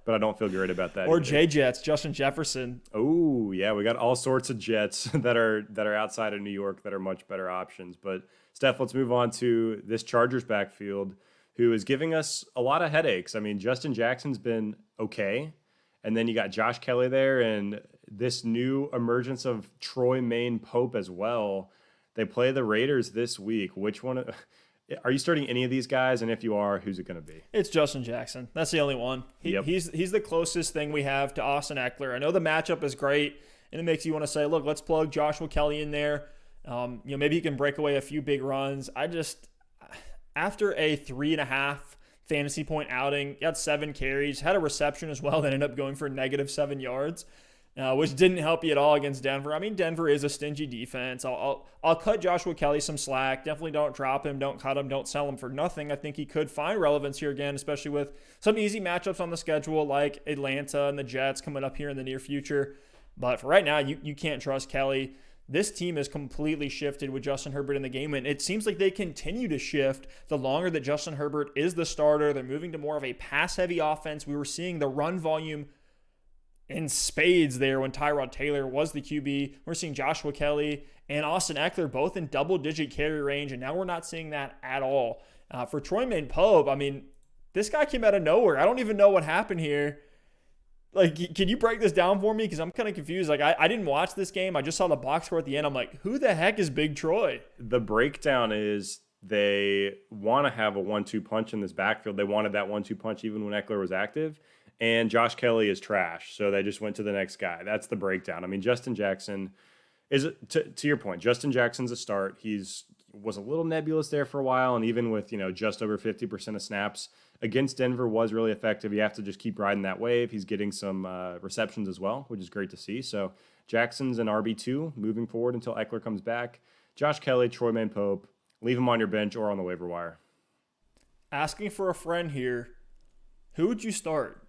But I don't feel great about that. Or J-Jets, Justin Jefferson. Oh, yeah, we got all sorts of Jets that are outside of New York that are much better options. But, Steph, let's move on to this Chargers backfield, who is giving us a lot of headaches. I mean, Justin Jackson's been okay. And then you got Josh Kelly there and this new emergence of Troy Maine Pope as well. They play the Raiders this week. Which one? Are you starting any of these guys? And if you are, who's it going to be? It's Justin Jackson. That's the only one. He's the closest thing we have to Austin Eckler. I know the matchup is great, and it makes you want to say, look, let's plug Joshua Kelly in there. Maybe he can break away a few big runs. After a 3.5 fantasy point outing, got 7 carries, had a reception as well that ended up going for -7 yards. Which didn't help you at all against Denver. I mean, Denver is a stingy defense. I'll cut Joshua Kelly some slack. Definitely don't drop him, don't cut him, don't sell him for nothing. I think he could find relevance here again, especially with some easy matchups on the schedule like Atlanta and the Jets coming up here in the near future. But for right now, you can't trust Kelly. This team has completely shifted with Justin Herbert in the game, and it seems like they continue to shift the longer that Justin Herbert is the starter. They're moving to more of a pass-heavy offense. We were seeing the run volume in spades there when Tyrod Taylor was the QB. We're seeing Joshua Kelly and Austin Eckler both in double-digit carry range, and now we're not seeing that at all. For Troymaine Pope, I mean, this guy came out of nowhere. I don't even know what happened here. Like, can you break this down for me? Because I'm kind of confused. Like, I didn't watch this game. I just saw the box score at the end. I'm like, who the heck is Big Troy? The breakdown is they want to have a 1-2 punch in this backfield. They wanted that 1-2 punch even when Eckler was active. And Josh Kelly is trash, so they just went to the next guy. That's the breakdown. I mean, Justin Jackson is, to your point, Justin Jackson's a start. Was a little nebulous there for a while, and even with just over 50% of snaps against Denver was really effective. You have to just keep riding that wave. He's getting some receptions as well, which is great to see. So Jackson's an RB2 moving forward until Eckler comes back. Josh Kelly, Troymaine Pope, leave him on your bench or on the waiver wire. Asking for a friend here, who would you start?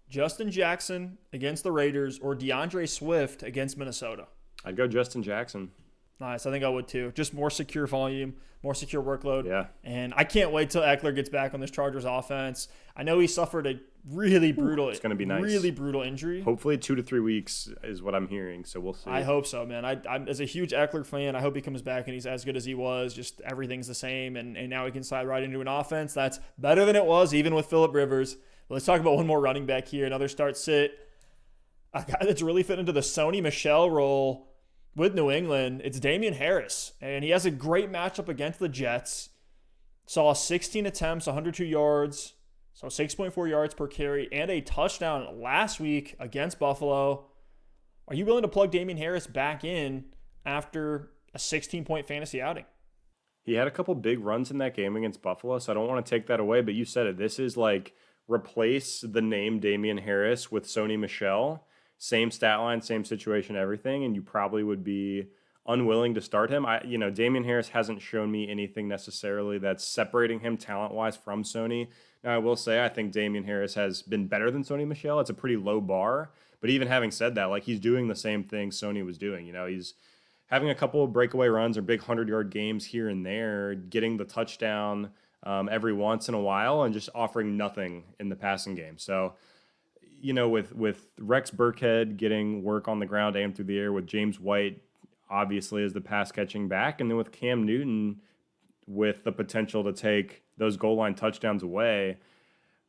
Justin Jackson against the Raiders or DeAndre Swift against Minnesota? I'd go Justin Jackson. Nice. I think I would too. Just more secure volume, more secure workload. Yeah. And I can't wait till Eckler gets back on this Chargers offense. I know he suffered a really brutal, it's going to be nice. Really brutal injury. Hopefully 2 to 3 weeks is what I'm hearing, so we'll see. I hope so, man. I'm as a huge Eckler fan, I hope he comes back and he's as good as he was. Just everything's the same, and now he can slide right into an offense that's better than it was, even with Phillip Rivers. Let's talk about one more running back here. Another start-sit. A guy that's really fit into the Sony Michel role with New England. It's Damian Harris, and he has a great matchup against the Jets. Saw 16 attempts, 102 yards, so 6.4 yards per carry, and a touchdown last week against Buffalo. Are you willing to plug Damian Harris back in after a 16-point fantasy outing? He had a couple big runs in that game against Buffalo, so I don't want to take that away, but you said it. This is like replace the name Damian Harris with Sony Michel. Same stat line, same situation, everything, and you probably would be unwilling to start him. Damian Harris hasn't shown me anything necessarily that's separating him talent-wise from Sony. Now, I will say I think Damian Harris has been better than Sony Michel. It's a pretty low bar, but even having said that, like, he's doing the same thing Sony was doing. He's having a couple of breakaway runs or big 100-yard games here and there, getting the touchdown every once in a while, and just offering nothing in the passing game. So, with Rex Burkhead getting work on the ground and through the air, with James White obviously as the pass catching back, and then with Cam Newton with the potential to take those goal line touchdowns away,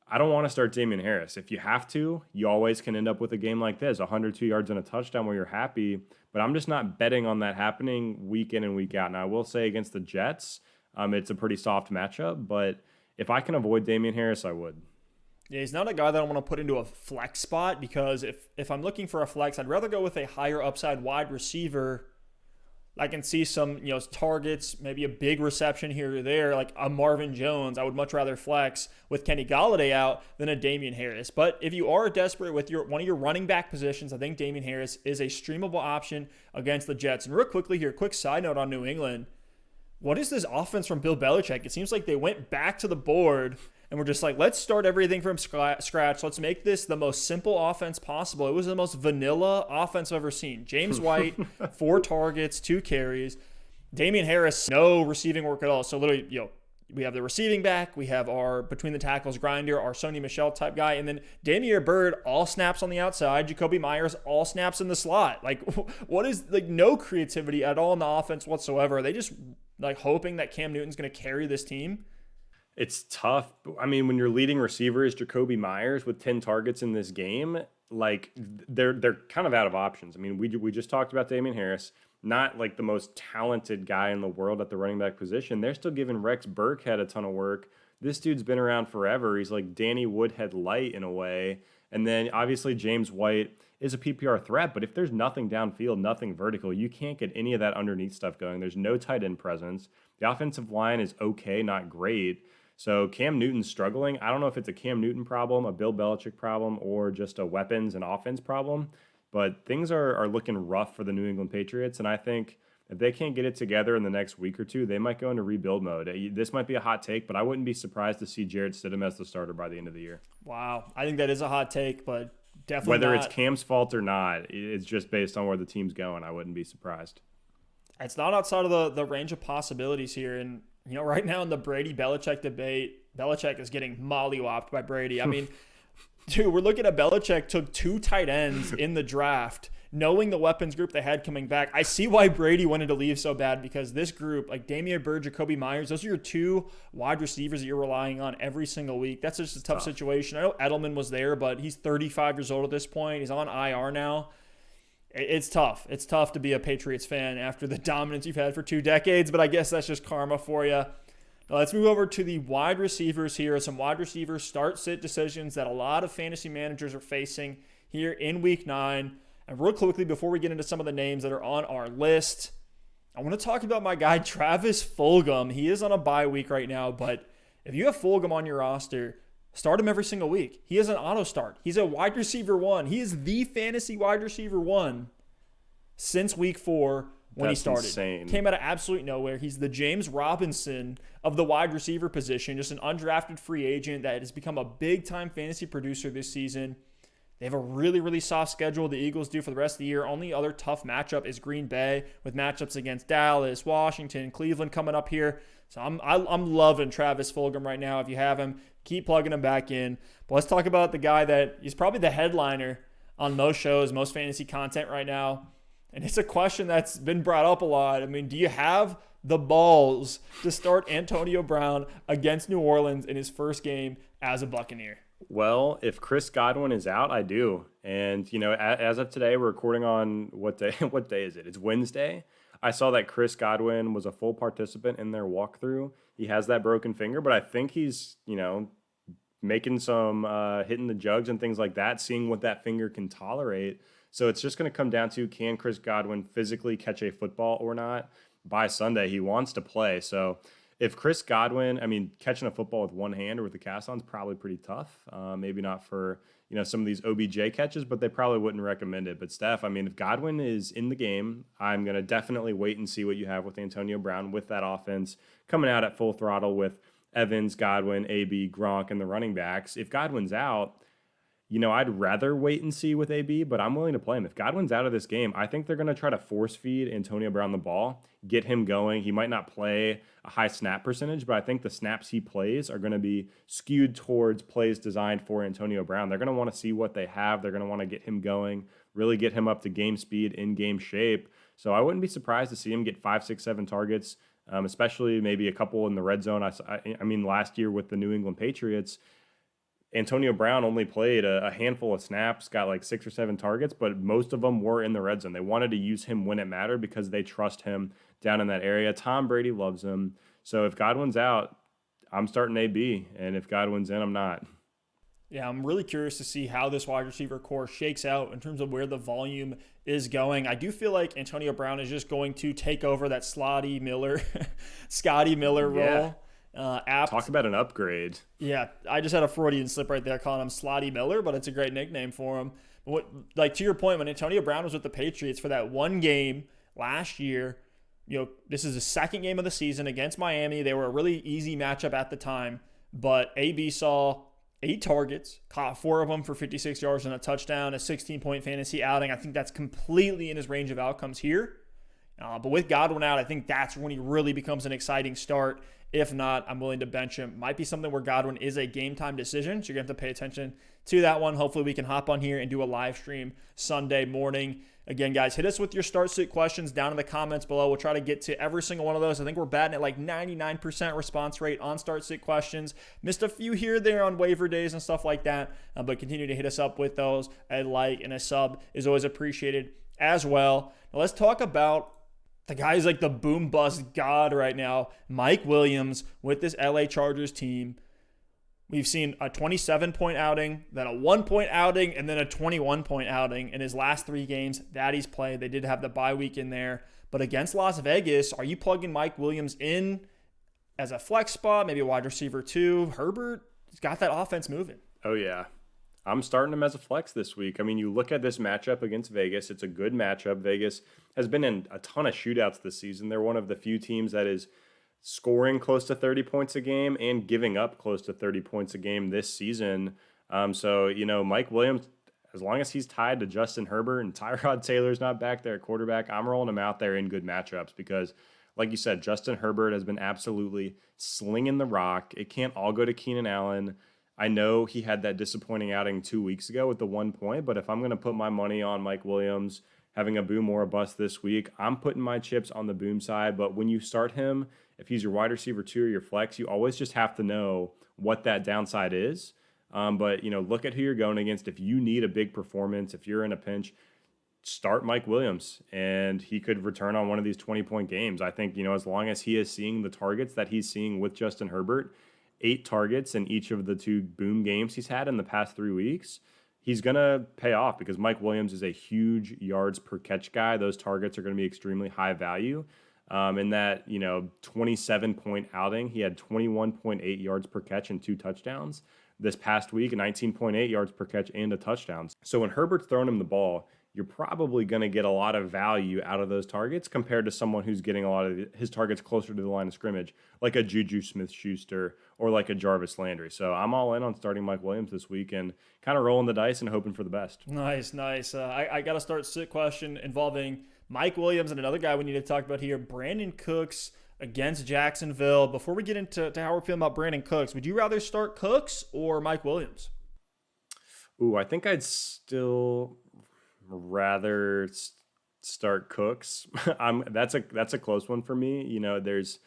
I don't want to start Damian Harris. If you have to, you always can end up with a game like this, 102 yards and a touchdown where you're happy, but I'm just not betting on that happening week in and week out. Now, I will say against the Jets, it's a pretty soft matchup, but if I can avoid Damian Harris, I would. Yeah, he's not a guy that I want to put into a flex spot, because if I'm looking for a flex, I'd rather go with a higher upside wide receiver. I can see some targets, maybe a big reception here or there, like a Marvin Jones. I would much rather flex with Kenny Golladay out than a Damian Harris. But if you are desperate with one of your running back positions, I think Damian Harris is a streamable option against the Jets. And real quickly here, quick side note on New England. What is this offense from Bill Belichick? It seems like they went back to the board and we're just like, let's start everything from scratch. Let's make this the most simple offense possible. It was the most vanilla offense I've ever seen. James White, 4 targets, 2 carries. Damian Harris, no receiving work at all. So literally, we have the receiving back. We have our between the tackles grinder, our Sony Michel type guy. And then Damian Byrd, all snaps on the outside. Jacoby Myers, all snaps in the slot. Like, what is, no creativity at all in the offense whatsoever. Are they just hoping that Cam Newton's going to carry this team? It's tough. I mean, when your leading receiver is Jacoby Myers with 10 targets in this game, they're kind of out of options. I mean, we just talked about Damian Harris. not like the most talented guy in the world at the running back position. They're still giving Rex Burkhead a ton of work. This dude's been around forever. He's like Danny Woodhead light in a way. And then obviously James White is a PPR threat, but if there's nothing downfield, nothing vertical, you can't get any of that underneath stuff going. There's no tight end presence. The offensive line is okay, not great. So Cam Newton's struggling. I don't know if it's a Cam Newton problem, a Bill Belichick problem, or just a weapons and offense problem, but things are looking rough for the New England Patriots, and I think if they can't get it together in the next week or two, they might go into rebuild mode. This might be a hot take, but I wouldn't be surprised to see Jarrett Stidham as the starter by the end of the year. Wow. I think that is a hot take, but definitely whether not. It's Cam's fault or not, it's just based on where the team's going. I wouldn't be surprised. It's not outside of the range of possibilities here. And, right now in the Brady-Belichick debate, Belichick is getting mollywopped by Brady. I mean, dude, we're looking at Belichick took 2 tight ends in the draft, knowing the weapons group they had coming back. I see why Brady wanted to leave so bad, because this group, like Damian Byrd, Jacoby Myers, those are your 2 wide receivers that you're relying on every single week. That's just a tough situation. I know Edelman was there, but he's 35 years old at this point. He's on IR now. It's tough. It's tough to be a Patriots fan after the dominance you've had for 2 decades, but I guess that's just karma for you. Now let's move over to the wide receivers here. Some wide receiver start-sit decisions that a lot of fantasy managers are facing here in Week 9. And real quickly, before we get into some of the names that are on our list, I want to talk about my guy, Travis Fulgham. He is on a bye week right now, but if you have Fulgham on your roster, start him every single week. He is an auto start. He's a wide receiver 1. He is the fantasy wide receiver 1 since week 4 when That's he started. Insane. Came out of absolute nowhere. He's the James Robinson of the wide receiver position, just an undrafted free agent that has become a big-time fantasy producer this season. They have a really, really soft schedule, the Eagles do, for the rest of the year. Only other tough matchup is Green Bay, with matchups against Dallas, Washington, Cleveland coming up here. So I'm loving Travis Fulgham right now. If you have him, keep plugging him back in. But let's talk about the guy that is probably the headliner on most shows, most fantasy content right now. And it's a question that's been brought up a lot. I mean, do you have the balls to start Antonio Brown against New Orleans in his first game as a Buccaneer? Well, if Chris Godwin is out, I do. And, as of today, we're recording on what day? What day is it? It's Wednesday. I saw that Chris Godwin was a full participant in their walkthrough. He has that broken finger, but I think he's, making some hitting the jugs and things like that, seeing what that finger can tolerate. So it's just going to come down to, can Chris Godwin physically catch a football or not? By Sunday, he wants to play. So if Chris Godwin, catching a football with one hand or with the cast on is probably pretty tough. Maybe not for, some of these OBJ catches, but they probably wouldn't recommend it. But Steph, if Godwin is in the game, I'm going to definitely wait and see what you have with Antonio Brown with that offense coming out at full throttle with Evans, Godwin, AB, Gronk, and the running backs. If Godwin's out, I'd rather wait and see with AB, but I'm willing to play him. If Godwin's out of this game, I think they're going to try to force feed Antonio Brown the ball, get him going. He might not play a high snap percentage, but I think the snaps he plays are going to be skewed towards plays designed for Antonio Brown. They're going to want to see what they have. They're going to want to get him going, really get him up to game speed, in-game shape. So I wouldn't be surprised to see him get 5, 6, 7 targets, especially maybe a couple in the red zone. Last year with the New England Patriots, Antonio Brown only played a handful of snaps, got like 6 or 7 targets, but most of them were in the red zone. They wanted to use him when it mattered because they trust him down in that area. Tom Brady loves him. So if Godwin's out, I'm starting AB, and if Godwin's in, I'm not. Yeah, I'm really curious to see how this wide receiver core shakes out in terms of where the volume is going. I do feel like Antonio Brown is just going to take over that Scotty Miller role. Talk about an upgrade. Yeah, I just had a Freudian slip right there calling him Slotty Miller, but it's a great nickname for him. But to your point, when Antonio Brown was with the Patriots for that one game last year, this is the second game of the season against Miami. They were a really easy matchup at the time, but AB saw 8 targets, caught 4 of them for 56 yards and a touchdown, a 16-point fantasy outing. I think that's completely in his range of outcomes here. But with Godwin out, I think that's when he really becomes an exciting start. If not, I'm willing to bench him. Might be something where Godwin is a game-time decision, so you're going to have to pay attention to that one. Hopefully we can hop on here and do a live stream Sunday morning. Again, guys, hit us with your start-sit questions down in the comments below. We'll try to get to every single one of those. I think we're batting at like 99% response rate on start-sit questions. Missed a few here there on waiver days and stuff like that, but continue to hit us up with those. A like and a sub is always appreciated as well. Now let's talk about The guy's like the boom bust god right now. Mike Williams with this LA Chargers team. We've seen a 27-point outing, then a 1-point outing, and then a 21-point outing in his last 3 games that he's played. They did have the bye week in there. But against Las Vegas, are you plugging Mike Williams in as a flex spot, maybe a wide receiver 2? Herbert has got that offense moving. Oh, yeah. I'm starting him as a flex this week. I mean, you look at this matchup against Vegas. It's a good matchup. Vegas has been in a ton of shootouts this season. They're one of the few teams that is scoring close to 30 points a game and giving up close to 30 points a game this season. So, Mike Williams, as long as he's tied to Justin Herbert and Tyrod Taylor's not back there at quarterback, I'm rolling him out there in good matchups because, like you said, Justin Herbert has been absolutely slinging the rock. It can't all go to Keenan Allen. I know he had that disappointing outing 2 weeks ago with the 1 point, but if I'm going to put my money on Mike Williams having a boom or a bust this week, I'm putting my chips on the boom side. But when you start him, if he's your wide receiver 2 or your flex, you always just have to know what that downside is. But look at who you're going against. If you need a big performance, if you're in a pinch, start Mike Williams, and he could return on one of these 20-point games. I think, as long as he is seeing the targets that he's seeing with Justin Herbert, 8 targets in each of the 2 boom games he's had in the past 3 weeks, he's going to pay off because Mike Williams is a huge yards per catch guy. Those targets are going to be extremely high value. In that, 27-point outing, he had 21.8 yards per catch and 2 touchdowns. This past week, 19.8 yards per catch and a touchdown. So when Herbert's throwing him the ball, you're probably going to get a lot of value out of those targets compared to someone who's getting a lot of his targets closer to the line of scrimmage, like a Juju Smith-Schuster or like a Jarvis Landry. So I'm all in on starting Mike Williams this week and kind of rolling the dice and hoping for the best. Nice. I got to start sit question involving Mike Williams and another guy we need to talk about here, Brandon Cooks against Jacksonville. Before we get into how we're feeling about Brandon Cooks, would you rather start Cooks or Mike Williams? Ooh, I think I'd still rather start Cooks. That's a close one for me. There's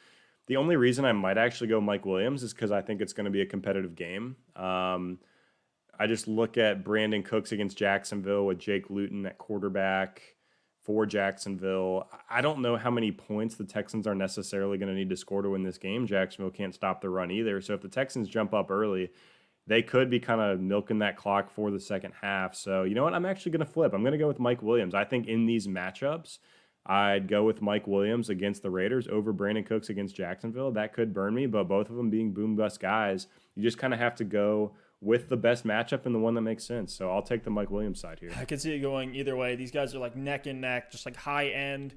the only reason I might actually go Mike Williams is because I think it's going to be a competitive game. I just look at Brandon Cooks against Jacksonville with Jake Luton at quarterback for Jacksonville. I don't know how many points the Texans are necessarily going to need to score to win this game. Jacksonville can't stop the run either. So if the Texans jump up early, they could be kind of milking that clock for the second half. So you know what? I'm actually going to flip. I'm going to go with Mike Williams. I think in these matchups, I'd go with Mike Williams against the Raiders over Brandon Cooks against Jacksonville. That could burn me, but both of them being boom bust guys, you just kind of have to go with the best matchup and the one that makes sense. So I'll take the Mike Williams side here. I can see it going either way. These guys are like neck and neck, just like high-end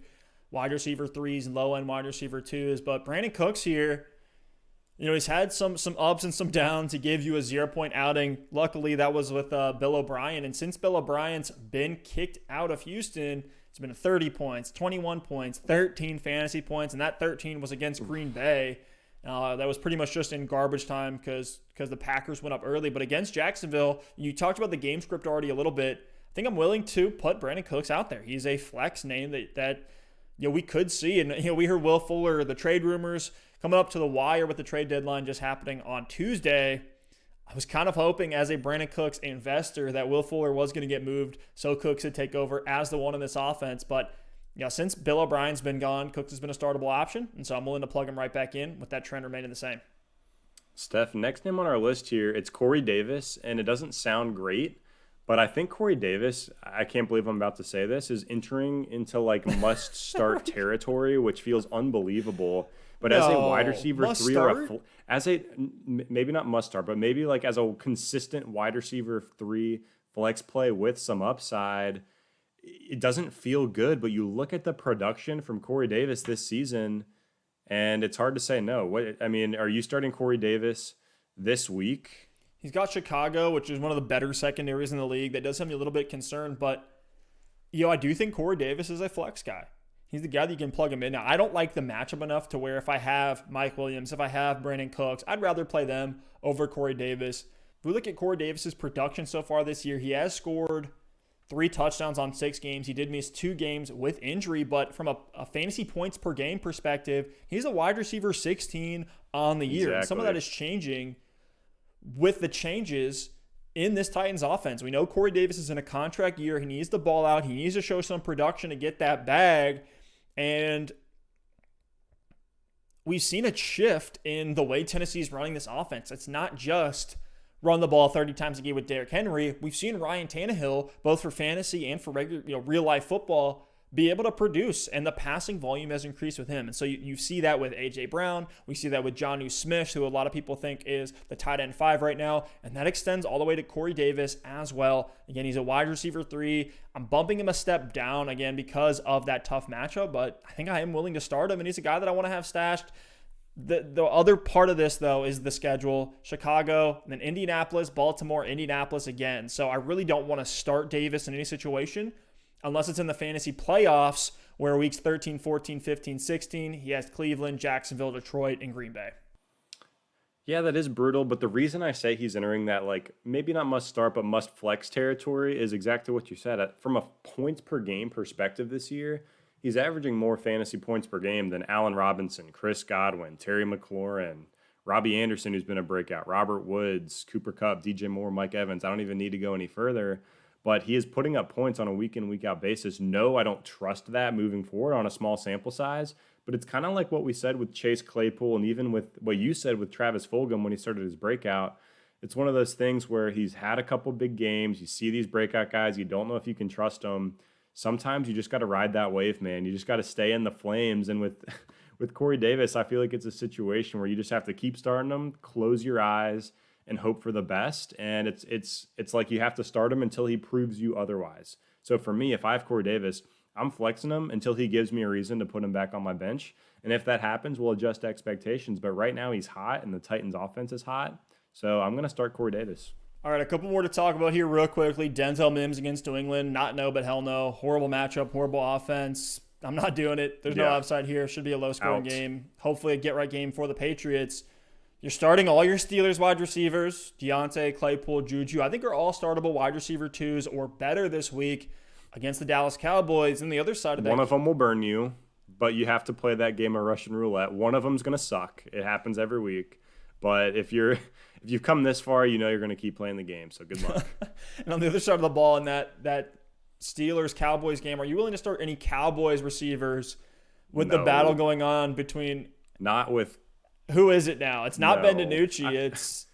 wide receiver 3s and low-end wide receiver 2s. But Brandon Cooks here, he's had some ups and some downs. He gave you a 0-point outing. Luckily, that was with Bill O'Brien. And since Bill O'Brien's been kicked out of Houston, it's been 30 points, 21 points, 13 fantasy points, and that 13 was against Green Bay. That was pretty much just in garbage time because the Packers went up early. But against Jacksonville, you talked about the game script already a little bit. I think I'm willing to put Brandon Cooks out there. He's a flex name that we could see. And we heard Will Fuller, the trade rumors coming up to the wire with the trade deadline just happening on Tuesday. I was kind of hoping as a Brandon Cooks investor that Will Fuller was going to get moved so Cooks would take over as the one in this offense. But since Bill O'Brien's been gone, Cooks has been a startable option, and so I'm willing to plug him right back in with that trend remaining the same. Steph, next name on our list here, it's Corey Davis, and it doesn't sound great, but I think Corey Davis, I can't believe I'm about to say this, is entering into like must-start territory, which feels unbelievable. But as a wide receiver 3 or maybe not must start, but maybe like as a consistent wide receiver 3 flex play with some upside, it doesn't feel good, but you look at the production from Corey Davis this season, and it's hard to say no. Are you starting Corey Davis this week? He's got Chicago, which is one of the better secondaries in the league. That does have me a little bit concerned, but I do think Corey Davis is a flex guy. He's the guy that you can plug him in. Now, I don't like the matchup enough to where if I have Mike Williams, if I have Brandon Cooks, I'd rather play them over Corey Davis. If we look at Corey Davis's production so far this year, he has scored 3 touchdowns on 6 games. He did miss 2 games with injury, but from a fantasy points per game perspective, he's a wide receiver 16 on the year. Exactly. Some of that is changing with the changes in this Titans offense. We know Corey Davis is in a contract year. He needs the ball out. He needs to show some production to get that bag. And we've seen a shift in the way Tennessee's running this offense. It's not just run the ball 30 times a game with Derrick Henry. We've seen Ryan Tannehill, both for fantasy and for regular, real life football, be able to produce, and the passing volume has increased with him. And so you see that with A.J. Brown. We see that with Jonnu Smith, who a lot of people think is the tight end 5 right now. And that extends all the way to Corey Davis as well. Again, he's a wide receiver 3. I'm bumping him a step down, again, because of that tough matchup. But I think I am willing to start him, and he's a guy that I want to have stashed. The other part of this, though, is the schedule. Chicago, then Indianapolis, Baltimore, Indianapolis again. So I really don't want to start Davis in any situation unless it's in the fantasy playoffs where weeks 13, 14, 15, 16, he has Cleveland, Jacksonville, Detroit, and Green Bay. Yeah, that is brutal. But the reason I say he's entering that, maybe not must start, but must flex territory is exactly what you said. From a points per game perspective this year, he's averaging more fantasy points per game than Allen Robinson, Chris Godwin, Terry McLaurin, Robbie Anderson, who's been a breakout, Robert Woods, Cooper Kupp, DJ Moore, Mike Evans. I don't even need to go any further. But he is putting up points on a week-in, week-out basis. No, I don't trust that moving forward on a small sample size. But it's kind of like what we said with Chase Claypool, and even with what you said with Travis Fulgham when he started his breakout. It's one of those things where he's had a couple big games. You see these breakout guys. You don't know if you can trust them. Sometimes you just got to ride that wave, man. You just got to stay in the flames. And with Corey Davis, I feel like it's a situation where you just have to keep starting him, close your eyes, and hope for the best. And it's like you have to start him until he proves you otherwise. So for me, if I have Corey Davis, I'm flexing him until he gives me a reason to put him back on my bench. And if that happens, we'll adjust expectations. But right now he's hot and the Titans offense is hot. So I'm going to start Corey Davis. All right, a couple more to talk about here real quickly. Denzel Mims against New England. Not no, but hell no. Horrible matchup, horrible offense. I'm not doing it. There's no upside here. Should be a low-scoring game. Hopefully a get-right game for the Patriots. You're starting all your Steelers wide receivers, Deontay, Claypool, Juju. I think are all startable wide receiver 2s or better this week against the Dallas Cowboys. And the other side of that, one of them will burn you, but you have to play that game of Russian roulette. One of them's going to suck. It happens every week. But if you've come this far, you know you're going to keep playing the game. So good luck. And on the other side of the ball in that Steelers-Cowboys game, are you willing to start any Cowboys receivers with the battle going on between – Not with – who is it now? It's not Ben DiNucci. It's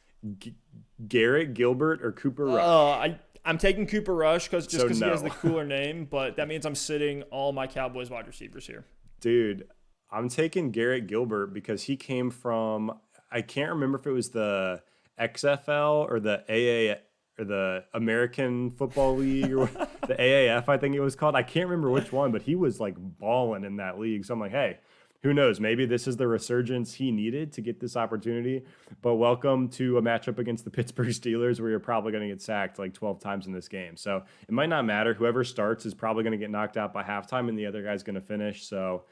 Garrett Gilbert or Cooper Rush. I'm taking Cooper Rush because he has the cooler name, but that means I'm sitting all my Cowboys wide receivers here. Dude, I'm taking Garrett Gilbert because he came from – I can't remember if it was the XFL or the AA or the American Football League or the AAF, I think it was called. I can't remember which one, but he was balling in that league. So I'm like, hey, who knows? Maybe this is the resurgence he needed to get this opportunity. But welcome to a matchup against the Pittsburgh Steelers where you're probably going to get sacked 12 times in this game. So it might not matter. Whoever starts is probably going to get knocked out by halftime and the other guy's going to finish. So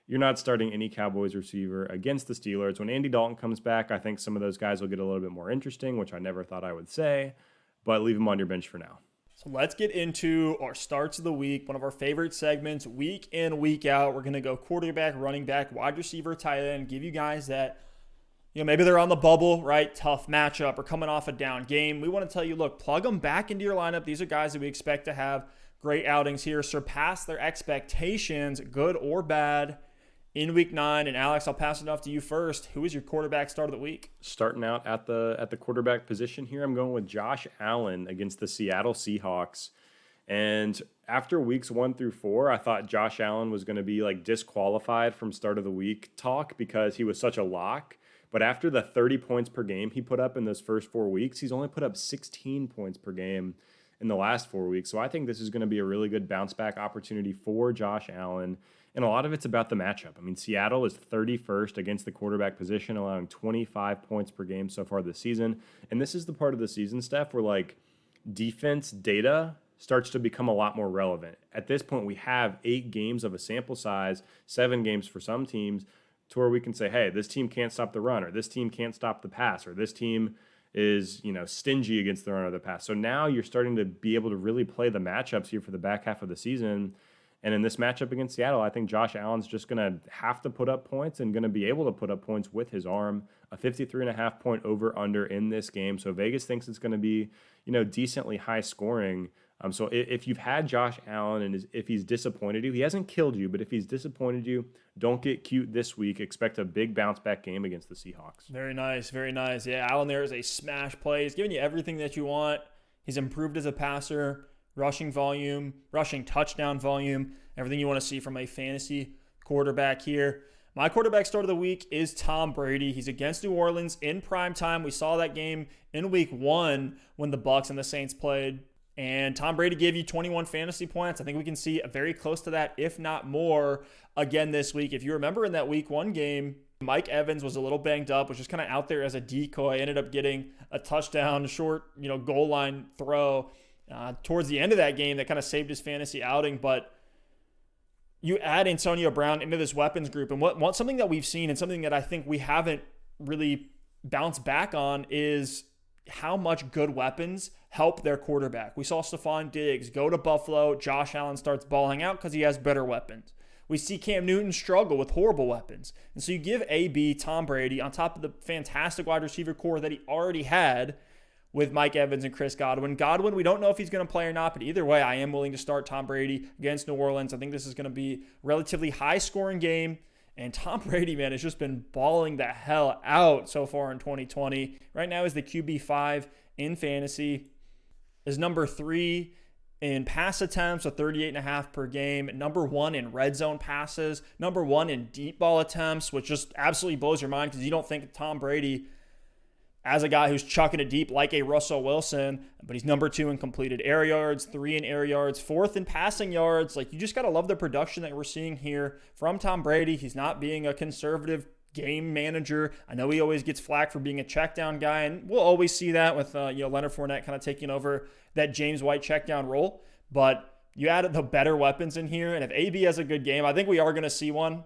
you're not starting any Cowboys receiver against the Steelers. When Andy Dalton comes back, I think some of those guys will get a little bit more interesting, which I never thought I would say. But leave them on your bench for now. So let's get into our starts of the week, one of our favorite segments, week in, week out. We're going to go quarterback, running back, wide receiver, tight end, give you guys that, maybe they're on the bubble, right? Tough matchup or coming off a down game. We want to tell you, look, plug them back into your lineup. These are guys that we expect to have great outings here, surpass their expectations, good or bad, in week 9. And Alex, I'll pass it off to you first. Who is your quarterback start of the week? Starting out at the quarterback position here, I'm going with Josh Allen against the Seattle Seahawks. And after weeks 1 through 4, I thought Josh Allen was going to be disqualified from start of the week talk because he was such a lock. But after the 30 points per game he put up in those first 4 weeks, he's only put up 16 points per game in the last 4 weeks. So I think this is going to be a really good bounce back opportunity for Josh Allen. And a lot of it's about the matchup. I mean, Seattle is 31st against the quarterback position, allowing 25 points per game so far this season. And this is the part of the season, Stef, where defense data starts to become a lot more relevant. At this point, we have 8 games of a sample size, 7 games for some teams, to where we can say, hey, this team can't stop the run, or this team can't stop the pass, or this team is, stingy against the run or the pass. So now you're starting to be able to really play the matchups here for the back half of the season. And in this matchup against Seattle, I think Josh Allen's just going to have to put up points and going to be able to put up points with his arm. A 53.5 point over-under in this game. So Vegas thinks it's going to be, decently high scoring. So if you've had Josh Allen and if he's disappointed you, he hasn't killed you, but if he's disappointed you, don't get cute this week. Expect a big bounce back game against the Seahawks. Very nice, very nice. Yeah, Allen there is a smash play. He's giving you everything that you want. He's improved as a passer, rushing volume, rushing touchdown volume, everything you want to see from a fantasy quarterback here. My quarterback start of the week is Tom Brady. He's against New Orleans in prime time. We saw that game in week 1 when the Bucs and the Saints played. And Tom Brady gave you 21 fantasy points. I think we can see very close to that, if not more, again this week. If you remember in that week 1 game, Mike Evans was a little banged up, was just kind of out there as a decoy, ended up getting a touchdown, short, goal line throw towards the end of that game that kind of saved his fantasy outing. But you add Antonio Brown into this weapons group, and what something that we've seen and something that I think we haven't really bounced back on is how much good weapons help their quarterback. We saw Stephon Diggs go to Buffalo. Josh Allen starts balling out because he has better weapons. We see Cam Newton struggle with horrible weapons. And so you give AB, Tom Brady, on top of the fantastic wide receiver core that he already had with Mike Evans and Chris Godwin. Godwin, we don't know if he's going to play or not, but either way, I am willing to start Tom Brady against New Orleans. I think this is going to be a relatively high-scoring game. And Tom Brady, man, has just been balling the hell out so far in 2020. Right now is the QB5 in fantasy. Is number 3 in pass attempts, so 38.5 per game. Number 1 in red zone passes. Number 1 in deep ball attempts, which just absolutely blows your mind because you don't think Tom Brady as a guy who's chucking it deep like a Russell Wilson, but he's number 2 in completed air yards, 3 in air yards, 4th in passing yards. Like, you just got to love the production that we're seeing here from Tom Brady. He's not being a conservative game manager. I know he always gets flack for being a check down guy, and we'll always see that with Leonard Fournette kind of taking over that James White check down role. But you added the better weapons in here, and if AB has a good game, I think we are going to see one.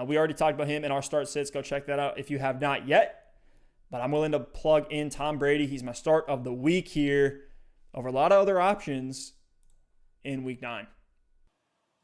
We already talked about him in our start sits. Go check that out if you have not yet. But I'm willing to plug in Tom Brady. He's my start of the week here over a lot of other options in week 9.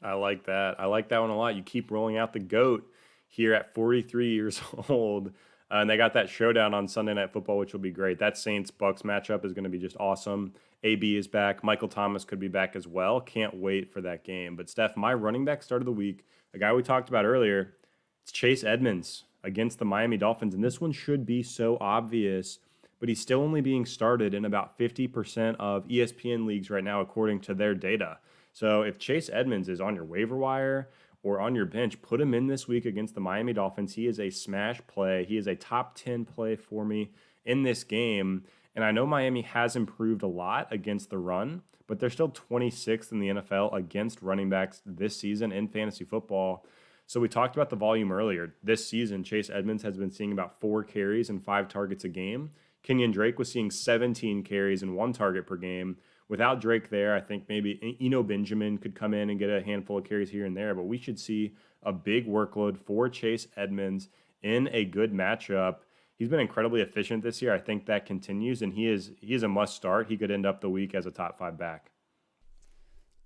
I like that. I like that one a lot. You keep rolling out the GOAT here at 43 years old. And they got that showdown on Sunday Night Football, which will be great. That Saints-Bucks matchup is going to be just awesome. AB is back. Michael Thomas could be back as well. Can't wait for that game. But, Steph, my running back start of the week, a guy we talked about earlier, it's Chase Edmonds against the Miami Dolphins. And this one should be so obvious, but he's still only being started in about 50% of ESPN leagues right now, according to their data. So if Chase Edmonds is on your waiver wire or on your bench, put him in this week against the Miami Dolphins. He is a smash play. He is a top 10 play for me in this game. And I know Miami has improved a lot against the run, but they're still 26th in the NFL against running backs this season in fantasy football. So we talked about the volume earlier. This season, Chase Edmonds has been seeing about 4 carries and 5 targets a game. Kenyon Drake was seeing 17 carries and 1 target per game. Without Drake there, I think maybe Eno Benjamin could come in and get a handful of carries here and there, but we should see a big workload for Chase Edmonds in a good matchup. He's been incredibly efficient this year. I think that continues, and he is a must start. He could end up the week as a top 5 back.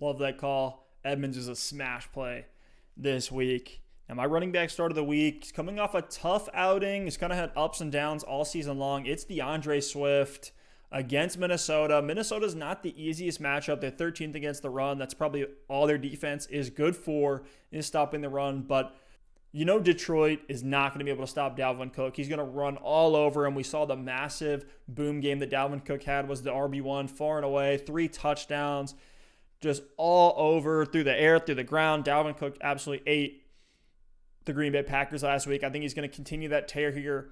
Love that call. Edmonds is a smash play this week. And my running back start of the week, he's coming off a tough outing. He's kind of had ups and downs all season long. It's DeAndre Swift against Minnesota. Minnesota's not the easiest matchup. They're 13th against the run. That's probably all their defense is good for, is stopping the run. But Detroit is not going to be able to stop Dalvin Cook. He's going to run all over him. We saw the massive boom game that Dalvin Cook had was the RB1 far and away, 3 touchdowns, just all over, through the air, through the ground. Dalvin Cook absolutely ate the Green Bay Packers last week. I think he's going to continue that tear here.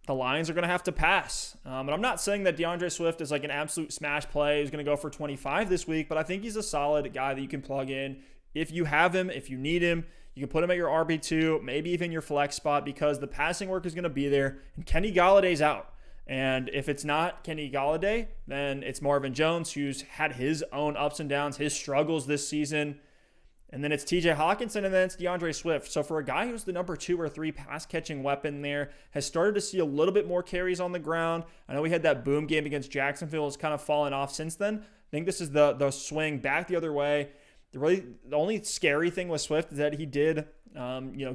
The Lions are going to have to pass. And I'm not saying that DeAndre Swift is like an absolute smash play. He's going to go for 25 this week, but I think he's a solid guy that you can plug in. If you have him, if you need him, you can put him at your RB2, maybe even your flex spot, because the passing work is going to be there. And Kenny Galladay's out. And if it's not Kenny Galladay, then it's Marvin Jones, who's had his own ups and downs, his struggles this season. And then it's TJ Hawkinson, and then it's DeAndre Swift. So for a guy who's the number 2 or 3 pass-catching weapon there, has started to see a little bit more carries on the ground. I know we had that boom game against Jacksonville. It's kind of fallen off since then. I think this is the swing back the other way. The only scary thing with Swift is that he did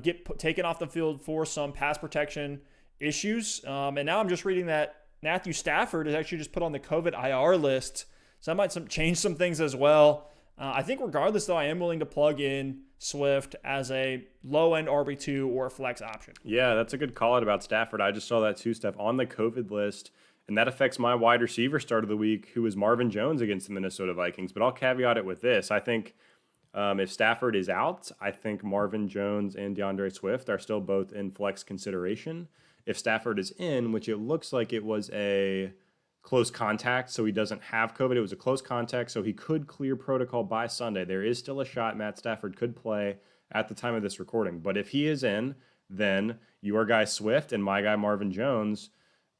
get taken off the field for some pass protection issues. And now I'm just reading that Matthew Stafford is actually just put on the COVID IR list. So that might change some things as well. I think regardless, though, I am willing to plug in Swift as a low-end RB2 or a flex option. Yeah, that's a good call out about Stafford. I just saw that too, Steph, on the COVID list. And that affects my wide receiver start of the week, who is Marvin Jones against the Minnesota Vikings. But I'll caveat it with this. I think if Stafford is out, I think Marvin Jones and DeAndre Swift are still both in flex consideration. If Stafford is in, which it looks like it was a close contact, so he doesn't have COVID. It was a close contact, so he could clear protocol by Sunday. There is still a shot Matt Stafford could play at the time of this recording. But if he is in, then your guy Swift and my guy Marvin Jones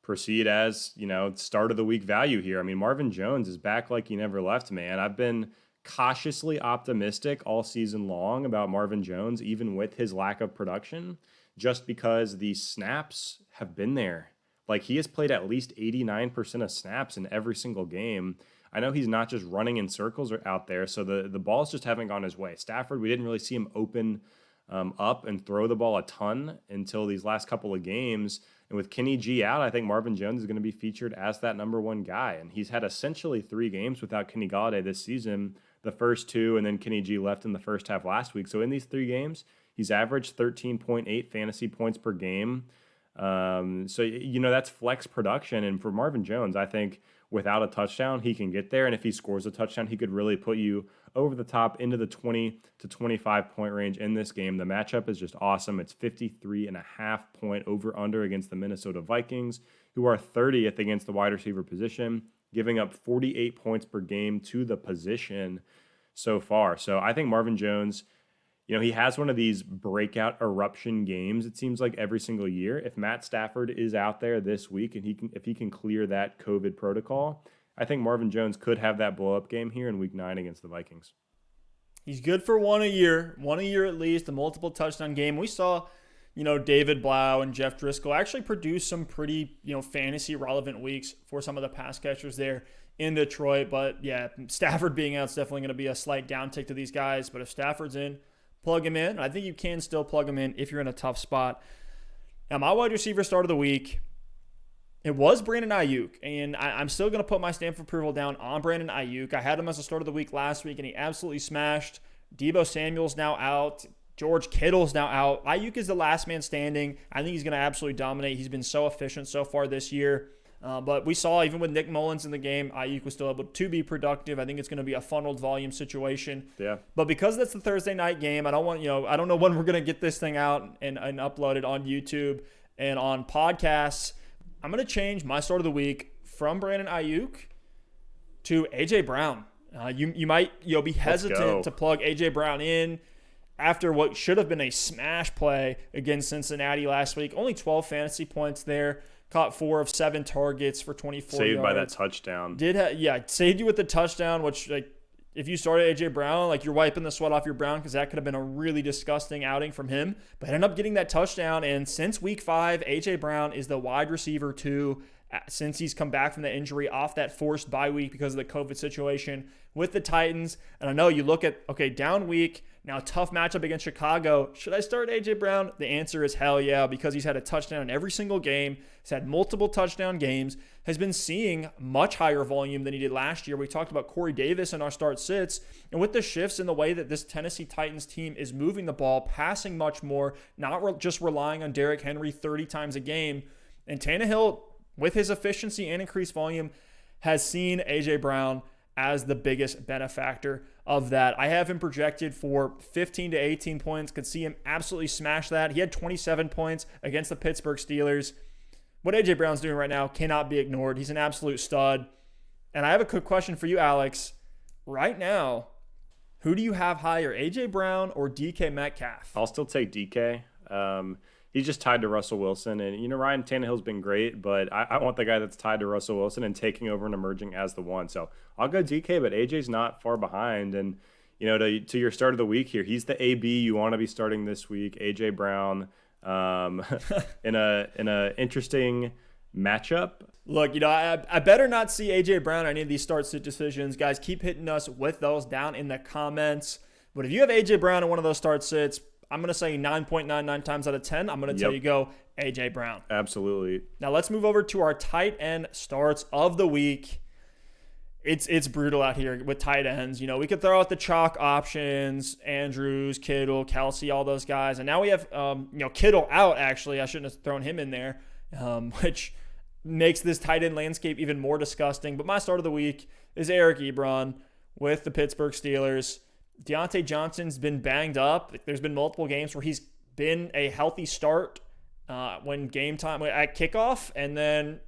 proceed as, start of the week value here. I mean, Marvin Jones is back like he never left, man. I've been cautiously optimistic all season long about Marvin Jones, even with his lack of production, just because the snaps have been there. Like, he has played at least 89% of snaps in every single game. I know he's not just running in circles out there, so the balls just haven't gone his way. Stafford, we didn't really see him open up and throw the ball a ton until these last couple of games. And with Kenny G out, I think Marvin Jones is going to be featured as that number one guy. And he's had essentially 3 games without Kenny Golladay this season, the first 2, and then Kenny G left in the first half last week. So in these 3 games, he's averaged 13.8 fantasy points per game. That's flex production. And for Marvin Jones, I think without a touchdown, he can get there. And if he scores a touchdown, he could really put you over the top into the 20 to 25 point range in this game. The matchup is just awesome. It's 53.5 point over under against the Minnesota Vikings, who are 30th against the wide receiver position, giving up 48 points per game to the position so far. So I think Marvin Jones, he has one of these breakout eruption games, it seems like, every single year. If Matt Stafford is out there this week and if he can clear that COVID protocol, I think Marvin Jones could have that blow-up game here in Week 9 against the Vikings. He's good for one a year at least, a multiple touchdown game. We saw, David Blau and Jeff Driscoll actually produce some pretty, fantasy relevant weeks for some of the pass catchers there in Detroit. But yeah, Stafford being out is definitely going to be a slight downtick to these guys. But if Stafford's in, plug him in. I think you can still plug him in if you're in a tough spot. Now, my wide receiver start of the week, it was Brandon Ayuk, and I'm still going to put my stamp of approval down on Brandon Ayuk. I had him as a start of the week last week, and he absolutely smashed. Deebo Samuel's now out. George Kittle's now out. Ayuk is the last man standing. I think he's going to absolutely dominate. He's been so efficient so far this year. But we saw even with Nick Mullins in the game, Ayuk was still able to be productive. I think it's going to be a funneled volume situation. Yeah. But because that's the Thursday night game, I don't know when we're going to get this thing out and upload it on YouTube and on podcasts. I'm going to change my start of the week from Brandon Ayuk to A.J. Brown. You might be hesitant to plug A.J. Brown in after what should have been a smash play against Cincinnati last week. Only 12 fantasy points there. Caught 4 of 7 targets for 24 yards. Saved by that touchdown. Saved you with the touchdown, which, if you started A.J. Brown, you're wiping the sweat off your brown because that could have been a really disgusting outing from him. But ended up getting that touchdown, and since Week 5, A.J. Brown is the wide receiver 2 since he's come back from the injury off that forced bye week because of the COVID situation with the Titans. And I know you look at, down week, now tough matchup against Chicago. Should I start A.J. Brown? The answer is hell yeah, because he's had a touchdown in every single game. He's had multiple touchdown games, has been seeing much higher volume than he did last year. We talked about Corey Davis in our start sits, and with the shifts in the way that this Tennessee Titans team is moving the ball, passing much more, not just relying on Derrick Henry 30 times a game, and Tannehill, with his efficiency and increased volume, has seen A.J. Brown as the biggest benefactor of that. I have him projected for 15 to 18 points. Could see him absolutely smash that. He had 27 points against the Pittsburgh Steelers. What A.J. Brown's doing right now cannot be ignored. He's an absolute stud. And I have a quick question for you, Alex. Right now, who do you have higher, A.J. Brown or DK Metcalf? I'll still take DK. He's just tied to Russell Wilson. And, Ryan Tannehill's been great, but I want the guy that's tied to Russell Wilson and taking over and emerging as the one. So I'll go DK, but AJ's not far behind. And, to your start of the week here, he's the AB you want to be starting this week, AJ Brown, in a interesting matchup. Look, I better not see A.J. Brown on any of these start-sit decisions. Guys, keep hitting us with those down in the comments. But if you have A.J. Brown in one of those start-sits, I'm going to say 9.99 times out of 10, I'm going to tell you go A.J. Brown. Absolutely. Now let's move over to our tight end starts of the week. It's brutal out here with tight ends. We could throw out the chalk options, Andrews, Kittle, Kelsey, all those guys. And now we have, Kittle out, actually. I shouldn't have thrown him in there, which makes this tight end landscape even more disgusting. But my start of the week is Eric Ebron with the Pittsburgh Steelers. Deontay Johnson's been banged up. There's been multiple games where he's been a healthy start when game time at kickoff, and then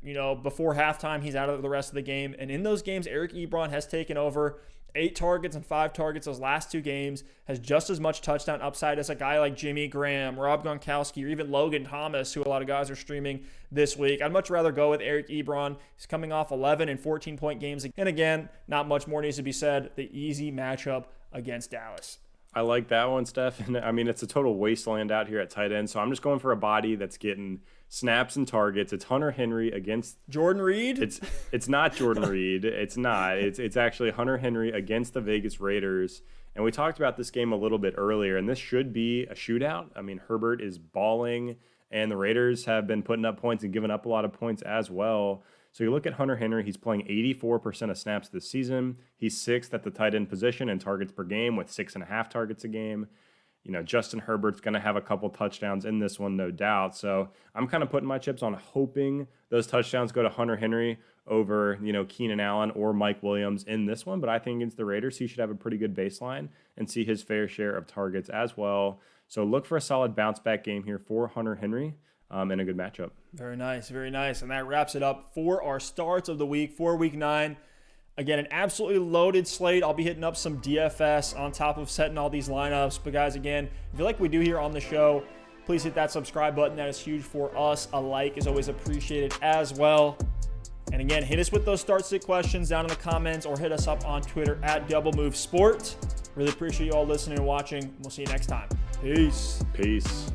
before halftime he's out of the rest of the game. And in those games, Eric Ebron has taken over 8 targets and 5 targets those last 2 games, has just as much touchdown upside as a guy like Jimmy Graham, Rob Gronkowski, or even Logan Thomas, who a lot of guys are streaming this week. I'd much rather go with Eric Ebron. He's coming off 11 and 14-point games. And again, not much more needs to be said. The easy matchup against Dallas. I like that one, Steph. And I mean, it's a total wasteland out here at tight end. So I'm just going for a body that's getting snaps and targets. It's Hunter Henry against Jordan Reed. It's not Jordan Reed. It's not. It's actually Hunter Henry against the Vegas Raiders. And we talked about this game a little bit earlier, and this should be a shootout. I mean, Herbert is balling, and the Raiders have been putting up points and giving up a lot of points as well. So you look at Hunter Henry, he's playing 84% of snaps this season. He's 6th at the tight end position in targets per game with 6.5 targets a game. Justin Herbert's going to have a couple touchdowns in this one, no doubt. So I'm kind of putting my chips on hoping those touchdowns go to Hunter Henry over, Keenan Allen or Mike Williams in this one. But I think against the Raiders, he should have a pretty good baseline and see his fair share of targets as well. So look for a solid bounce back game here for Hunter Henry. And a good matchup. Very nice, very nice. And that wraps it up for our starts of the week for Week 9. Again, an absolutely loaded slate. I'll be hitting up some DFS on top of setting all these lineups. But guys, again, if you like what we do here on the show, please hit that subscribe button. That is huge for us. A like is always appreciated as well. And again, hit us with those start-sit questions down in the comments or hit us up on Twitter at DoubleMoveSport. Really appreciate you all listening and watching. We'll see you next time. Peace. Peace.